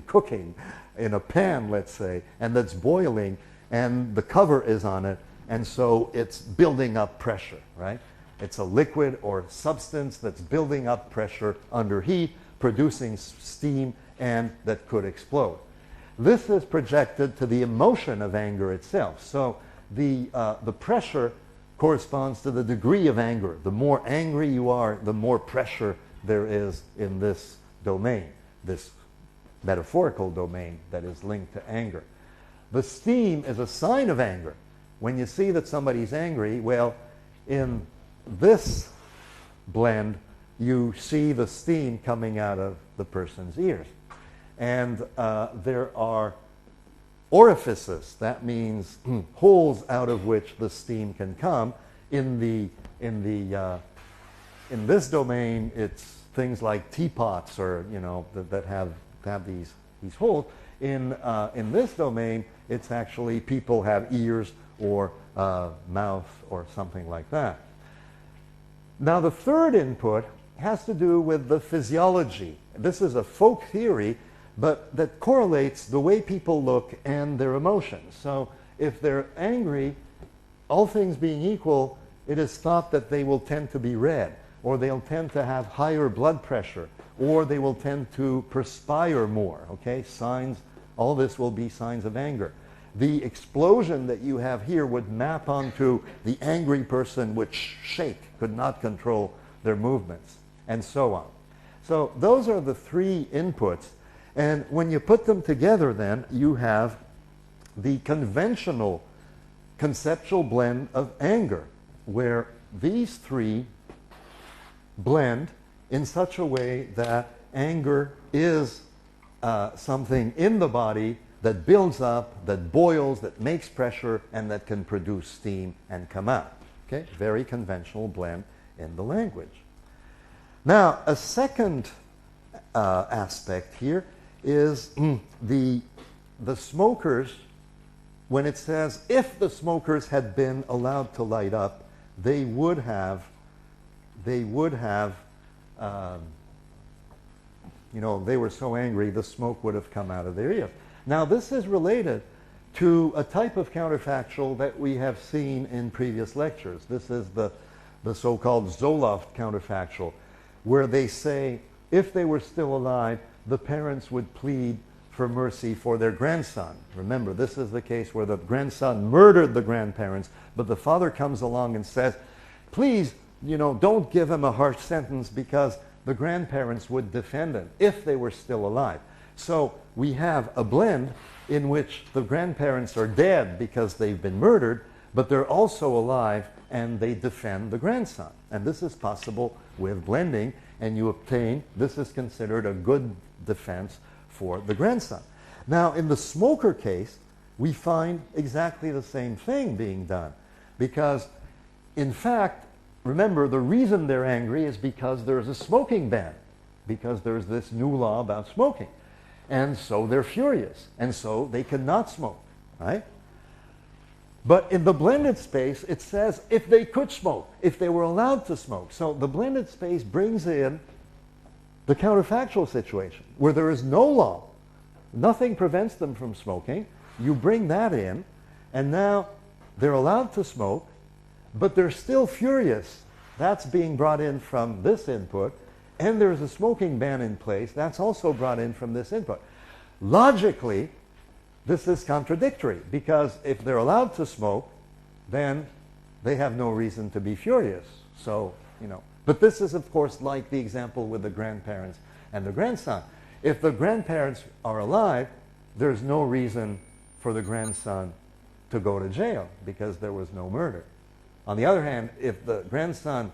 cooking in a pan, let's say, and that's boiling, and the cover is on it, and so it's building up pressure, right? It's a liquid or substance that's building up pressure under heat, producing steam, and that could explode. This is projected to the emotion of anger itself. So the pressure corresponds to the degree of anger. The more angry you are, the more pressure there is in this domain, this metaphorical domain that is linked to anger. The steam is a sign of anger. When you see that somebody's angry, well, in this blend, you see the steam coming out of the person's ears. And there are orifices, that means holes out of which the steam can come. In this domain, it's things like teapots, or that have these holes. In this domain, it's actually people have ears or mouth or something like that. Now, the third input has to do with the physiology. This is a folk theory, but that correlates the way people look and their emotions. So if they're angry, all things being equal, it is thought that they will tend to be red, or they'll tend to have higher blood pressure, or they will tend to perspire more, okay? Signs, all this will be signs of anger. The explosion that you have here would map onto the angry person, which shake, could not control their movements, and so on. So those are the three inputs. And when you put them together, then, you have the conventional conceptual blend of anger, where these three blend in such a way that anger is something in the body that builds up, that boils, that makes pressure, and that can produce steam and come out. Okay? Very conventional blend in the language. Now, a second aspect here is the smokers. When it says if the smokers had been allowed to light up, they would have they were so angry the smoke would have come out of their ears. Now, this is related to a type of counterfactual that we have seen in previous lectures. This is the so-called Zoloft counterfactual, where they say if they were still alive, the parents would plead for mercy for their grandson. Remember, this is the case where the grandson murdered the grandparents, but the father comes along and says, please, don't give him a harsh sentence, because the grandparents would defend him if they were still alive. So we have a blend in which the grandparents are dead because they've been murdered, but they're also alive and they defend the grandson. And this is possible with blending, and you obtain, this is considered a good defense for the grandson. Now, in the smoker case, we find exactly the same thing being done, because in fact, remember, the reason they're angry is because there's a smoking ban, because there's this new law about smoking. And so they're furious, and so they cannot smoke, right? But in the blended space, it says if they could smoke, if they were allowed to smoke. So the blended space brings in the counterfactual situation, where there is no law. Nothing prevents them from smoking. You bring that in, and now they're allowed to smoke, but they're still furious. That's being brought in from this input. And there's a smoking ban in place. That's also brought in from this input. Logically, this is contradictory, because if they're allowed to smoke, then they have no reason to be furious. So, But this is, of course, like the example with the grandparents and the grandson. If the grandparents are alive, there's no reason for the grandson to go to jail, because there was no murder. On the other hand, if the grandson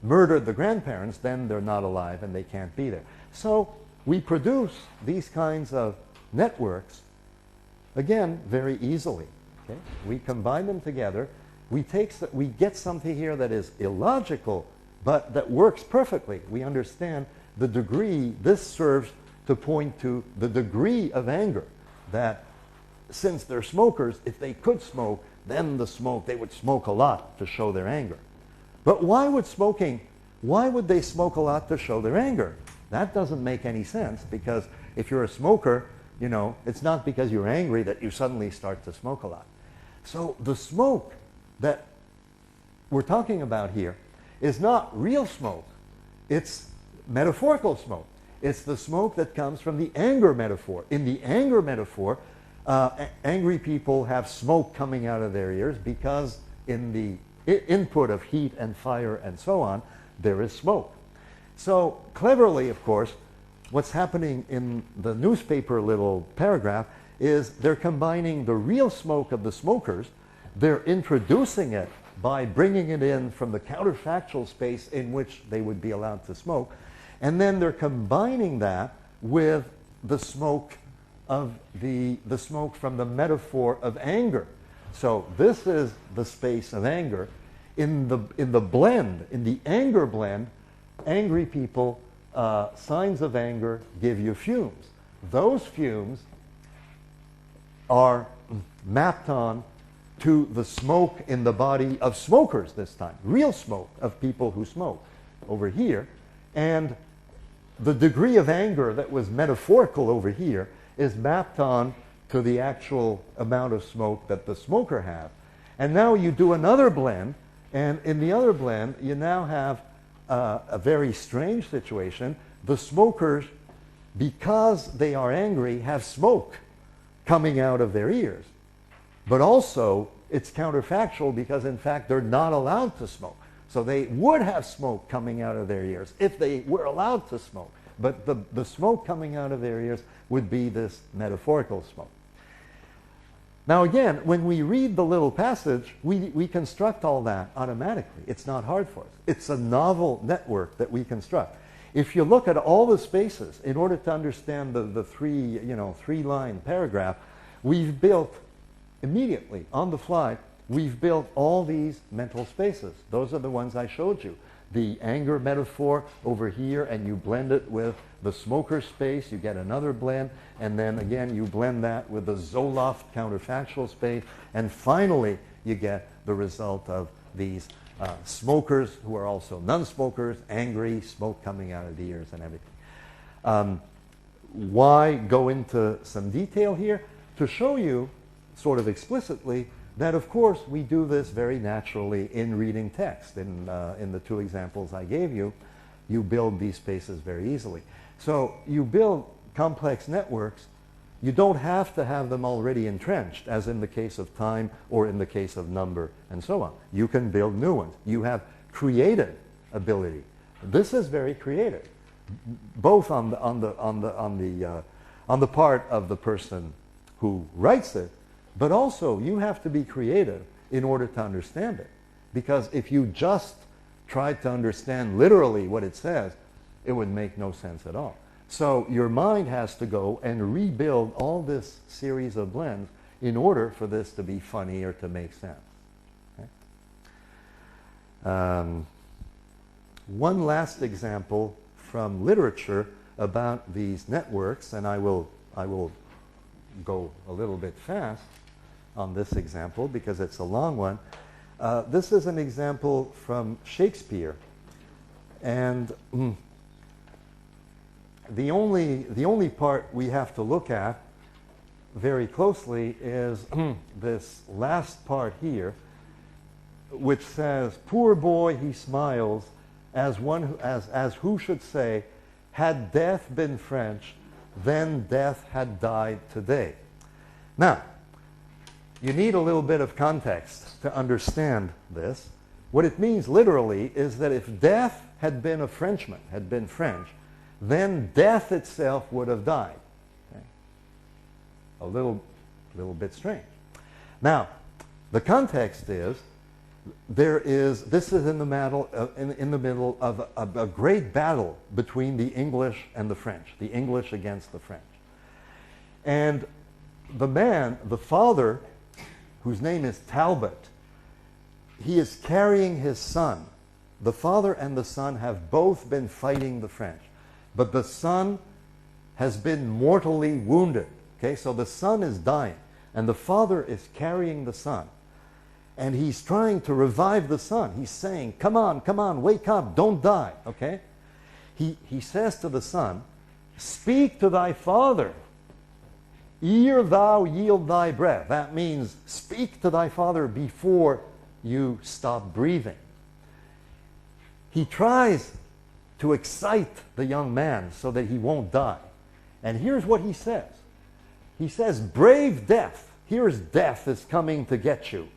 murdered the grandparents, then they're not alive and they can't be there. So we produce these kinds of networks, again, very easily. Okay? We combine them together. We get something here that is illogical, but that works perfectly. We understand the degree, this serves to point to the degree of anger that since they're smokers, if they could smoke, then they would smoke a lot to show their anger. But why would they smoke a lot to show their anger? That doesn't make any sense, because if you're a smoker, you know, it's not because you're angry that you suddenly start to smoke a lot. So the smoke that we're talking about here is not real smoke. It's metaphorical smoke. It's the smoke that comes from the anger metaphor. In the anger metaphor, angry people have smoke coming out of their ears because in the input of heat and fire and so on, there is smoke. So cleverly, of course, what's happening in the newspaper little paragraph is they're combining the real smoke of the smokers, they're introducing it by bringing it in from the counterfactual space in which they would be allowed to smoke, and then they're combining that with the smoke of the smoke from the metaphor of anger. So this is the space of anger. In the blend, in the anger blend, angry people, signs of anger give you fumes. Those fumes are mapped on to the smoke in the body of smokers this time, real smoke of people who smoke over here. And the degree of anger that was metaphorical over here is mapped on to the actual amount of smoke that the smoker has. And now you do another blend, and in the other blend, you now have a very strange situation. The smokers, because they are angry, have smoke coming out of their ears. But also, it's counterfactual because, in fact, they're not allowed to smoke. So they would have smoke coming out of their ears if they were allowed to smoke. But the smoke coming out of their ears would be this metaphorical smoke. Now again, when we read the little passage, we construct all that automatically. It's not hard for us. It's a novel network that we construct. If you look at all the spaces, in order to understand the three-line paragraph, we've built immediately, on the fly, we've built all these mental spaces. Those are the ones I showed you. The anger metaphor over here, and you blend it with the smoker space, you get another blend, and then again you blend that with the Zoloft counterfactual space, and finally you get the result of these smokers who are also non-smokers, angry, smoke coming out of the ears and everything. Why go into some detail here? To show you sort of explicitly that, of course, we do this very naturally in reading text. In the two examples I gave you, you build these spaces very easily. So you build complex networks. You don't have to have them already entrenched, as in the case of time or in the case of number and so on. You can build new ones. You have creative ability. This is very creative, both on the part of the person who writes it, but also you have to be creative in order to understand it. Because if you just tried to understand literally what it says, it would make no sense at all. So your mind has to go and rebuild all this series of blends in order for this to be funny or to make sense. Okay? One last example from literature about these networks, and I will go a little bit fast on this example because it's a long one. This is an example from Shakespeare, and the only part we have to look at very closely is this last part here, which says, "Poor boy, he smiles, as who should say, had death been French, then death had died today." Now, you need a little bit of context to understand this. What it means literally is that if death had been a Frenchman, had been French, then death itself would have died. Okay? A little bit strange. Now, the context is, this is in the middle of a great battle between the English and the French, the English against the French. And the father, whose name is Talbot, he is carrying his son the father and the son have both been fighting the French. But the son has been mortally wounded. Okay, so the son is dying, and the father is carrying the son. And he's trying to revive the son. He's saying, come on, wake up, don't die. Okay? He says to the son, speak to thy father, ere thou yield thy breath. That means speak to thy father before you stop breathing. He tries to excite the young man so that he won't die. And here's what he says. He says, brave death. Here's death is coming to get you.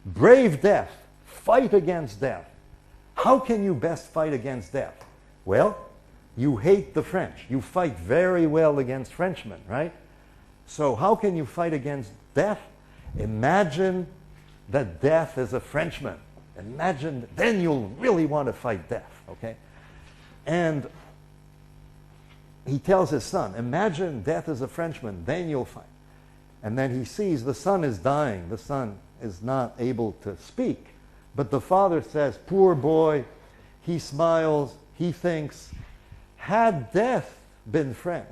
Brave death. Fight against death. How can you best fight against death? Well, you hate the French. You fight very well against Frenchmen, right? So how can you fight against death? Imagine that death is a Frenchman. Imagine, then you'll really want to fight death, okay? And he tells his son, imagine death is a Frenchman, then you'll fight. And then he sees the son is dying. The son is not able to speak. But the father says, poor boy, he smiles, he thinks, had death been French,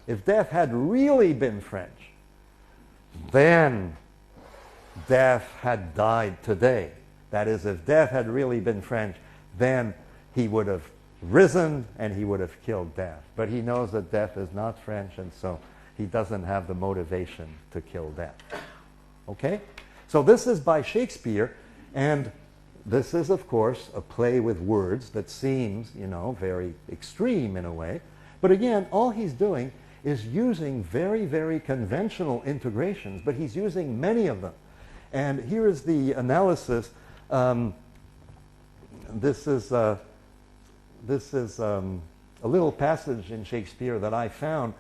if death had really been French, then death had died today. That is, if death had really been French, then he would have risen and he would have killed death. But he knows that death is not French, and so he doesn't have the motivation to kill death. Okay? So this is by Shakespeare, and this is, of course, a play with words that seems, you know, very extreme in a way. But again, all he's doing is using very, very conventional integrations, but he's using many of them. And here is the analysis. This is a little passage in Shakespeare that I found.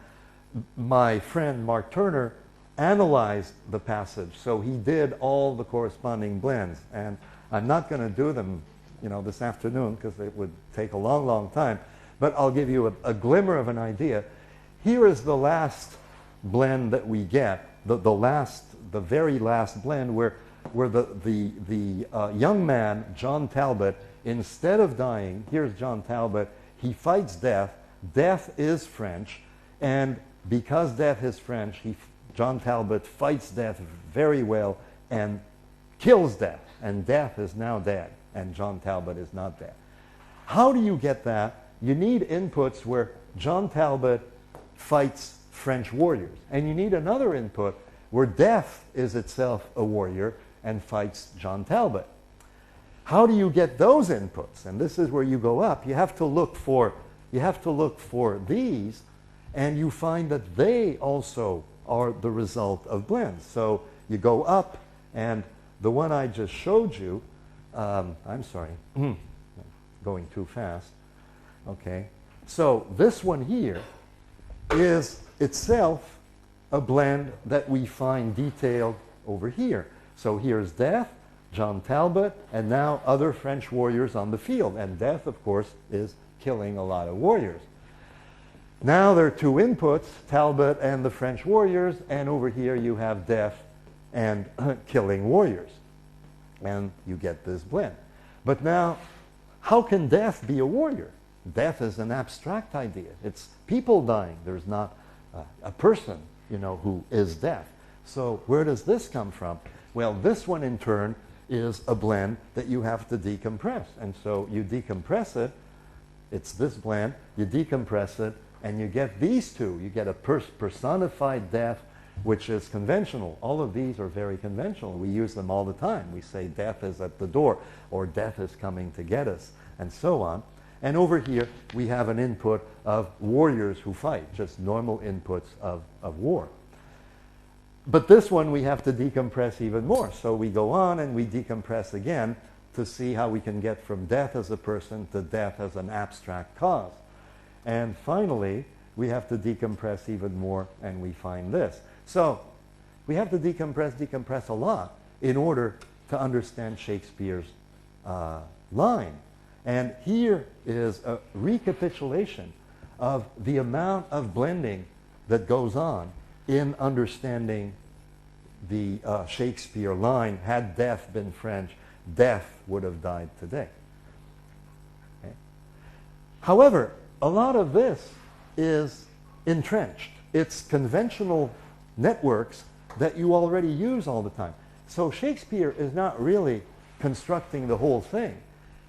My friend Mark Turner analyzed the passage, so he did all the corresponding blends. And I'm not going to do them, you know, this afternoon because it would take a long, long time. But I'll give you a glimmer of an idea. Here is the last blend that we get, the very last blend where the young man, John Talbot, instead of dying, here's John Talbot, he fights death. Death is French, and because death is French, John Talbot fights death very well and kills death, and death is now dead, and John Talbot is not dead. How do you get that? You need inputs where John Talbot fights French warriors, and you need another input where death is itself a warrior and fights John Talbot. How do you get those inputs? And this is where you go up. You have to look for these, and you find that they also are the result of blends. So you go up, and the one I just showed you, I'm sorry, going too fast. Okay, so this one here is itself a blend that we find detailed over here. So here's death, John Talbot, and now other French warriors on the field. And death, of course, is killing a lot of warriors. Now there are two inputs, Talbot and the French warriors, and over here you have death and killing warriors. And you get this blend. But now, how can death be a warrior? Death is an abstract idea. It's people dying. There's not a person, you know, who is death. So where does this come from? Well, this one in turn is a blend that you have to decompress. And so you decompress it. It's this blend. You decompress it, and you get these two. You get a personified death, which is conventional. All of these are very conventional. We use them all the time. We say death is at the door, or death is coming to get us, and so on. And over here, we have an input of warriors who fight, just normal inputs of war. But this one we have to decompress even more. So we go on and we decompress again to see how we can get from death as a person to death as an abstract cause. And finally, we have to decompress even more, and we find this. So we have to decompress a lot in order to understand Shakespeare's line. And here is a recapitulation of the amount of blending that goes on in understanding the Shakespeare line. Had death been French, death would have died today. However, a lot of this is entrenched. It's conventional networks that you already use all the time. So Shakespeare is not really constructing the whole thing.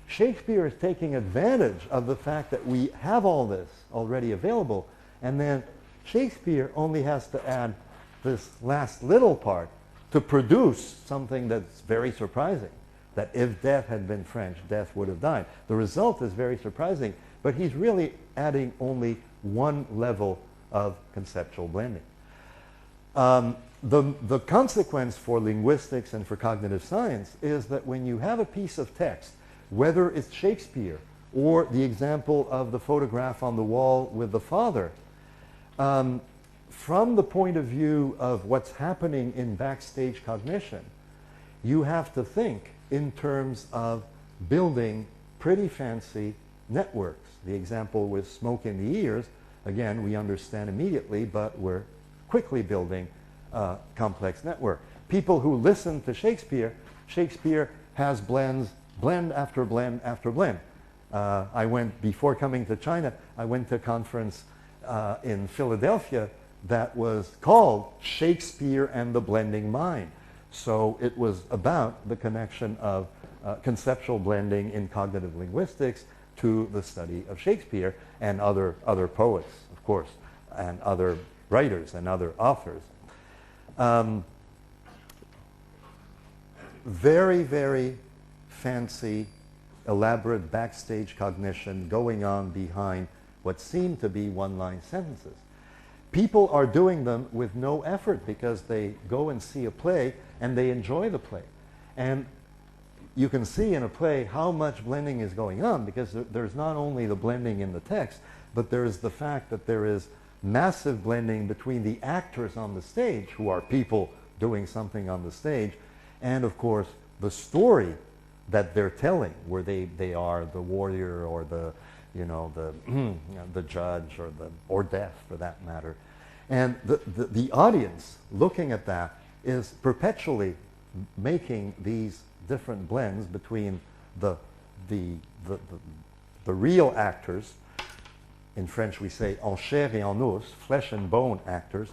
Shakespeare is taking advantage of the fact that we have all this already available, and then Shakespeare only has to add this last little part to produce something that's very surprising, that if Death had been French, Death would have died. The result is very surprising, but he's really adding only one level of conceptual blending. The consequence for linguistics and for cognitive science is that when you have a piece of text, whether it's Shakespeare or the example of the photograph on the wall with the father, from the point of view of what's happening in backstage cognition, you have to think in terms of building pretty fancy networks. The example with smoke in the ears, again, we understand immediately, but we're quickly building a complex network. People who listen to Shakespeare, Shakespeare has blends, blend after blend after blend. Before coming to China, I went to a conference in Philadelphia that was called Shakespeare and the Blending Mind. So it was about the connection of conceptual blending in cognitive linguistics to the study of Shakespeare and other poets, of course, and other writers and other authors. Very, very fancy, elaborate backstage cognition going on behind what seem to be one-line sentences. People are doing them with no effort because they go and see a play and they enjoy the play. And you can see in a play how much blending is going on, because there's not only the blending in the text, but there's the fact that there is massive blending between the actors on the stage, who are people doing something on the stage, and of course the story that they're telling, where they are the warrior or the the judge or death for that matter. And the audience looking at that is perpetually making these different blends between the real actors, in French we say en chair et en os, flesh and bone actors,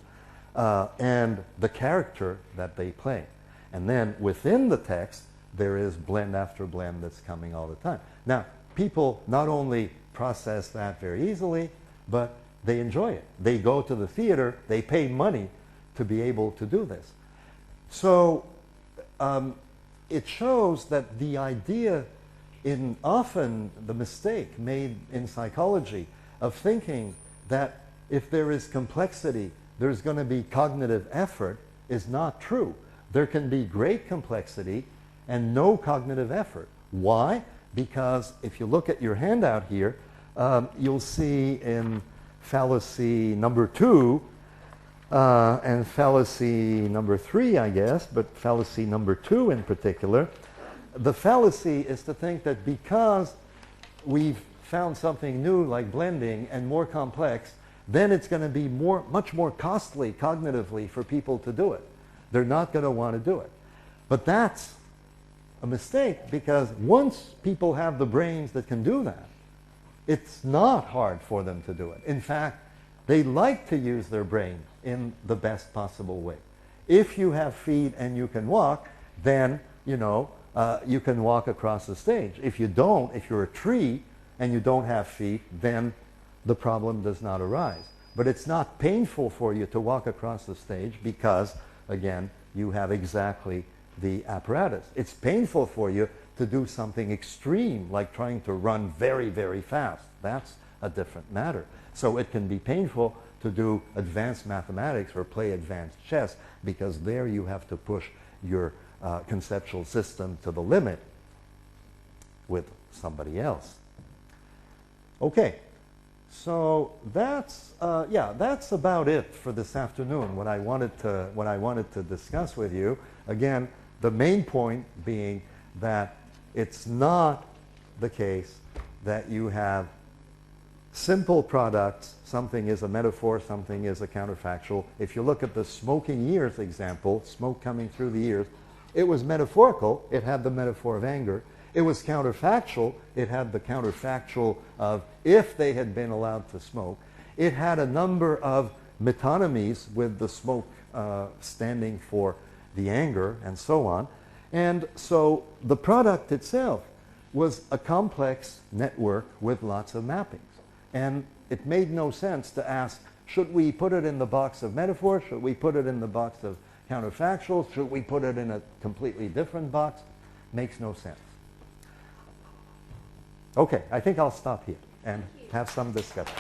and the character that they play. And then within the text, there is blend after blend that's coming all the time. Now, people not only process that very easily, but they enjoy it. They go to the theater, they pay money to be able to do this. So it shows that the idea, often the mistake made in psychology of thinking that if there is complexity, there's going to be cognitive effort, is not true. There can be great complexity and no cognitive effort. Why? Because if you look at your handout here, you'll see in fallacy number 2 and fallacy number 3, I guess, but fallacy number 2 in particular, the fallacy is to think that because we've found something new like blending and more complex, then it's going to be much more costly cognitively for people to do it. They're not going to want to do it. But that's a mistake, because once people have the brains that can do that, it's not hard for them to do it. In fact, they like to use their brain in the best possible way. If you have feet and you can walk, then you can walk across the stage. If you don't, if you're a tree and you don't have feet, then the problem does not arise. But it's not painful for you to walk across the stage because, again, you have exactly the apparatus. It's painful for you to do something extreme, like trying to run very, very fast. That's a different matter. So it can be painful to do advanced mathematics or play advanced chess, because there you have to push your conceptual system to the limit with somebody else. Okay, so that's about it for this afternoon. What I wanted to discuss with you, again, the main point being that it's not the case that you have simple products. Something is a metaphor, something is a counterfactual. If you look at the smoking ears example, smoke coming through the ears, it was metaphorical. It had the metaphor of anger. It was counterfactual. It had the counterfactual of if they had been allowed to smoke. It had a number of metonymies with the smoke standing for the anger and so on. And so the product itself was a complex network with lots of mappings. And it made no sense to ask, should we put it in the box of metaphor? Should we put it in the box of counterfactual? Should we put it in a completely different box? Makes no sense. Okay, I think I'll stop here and have some discussion.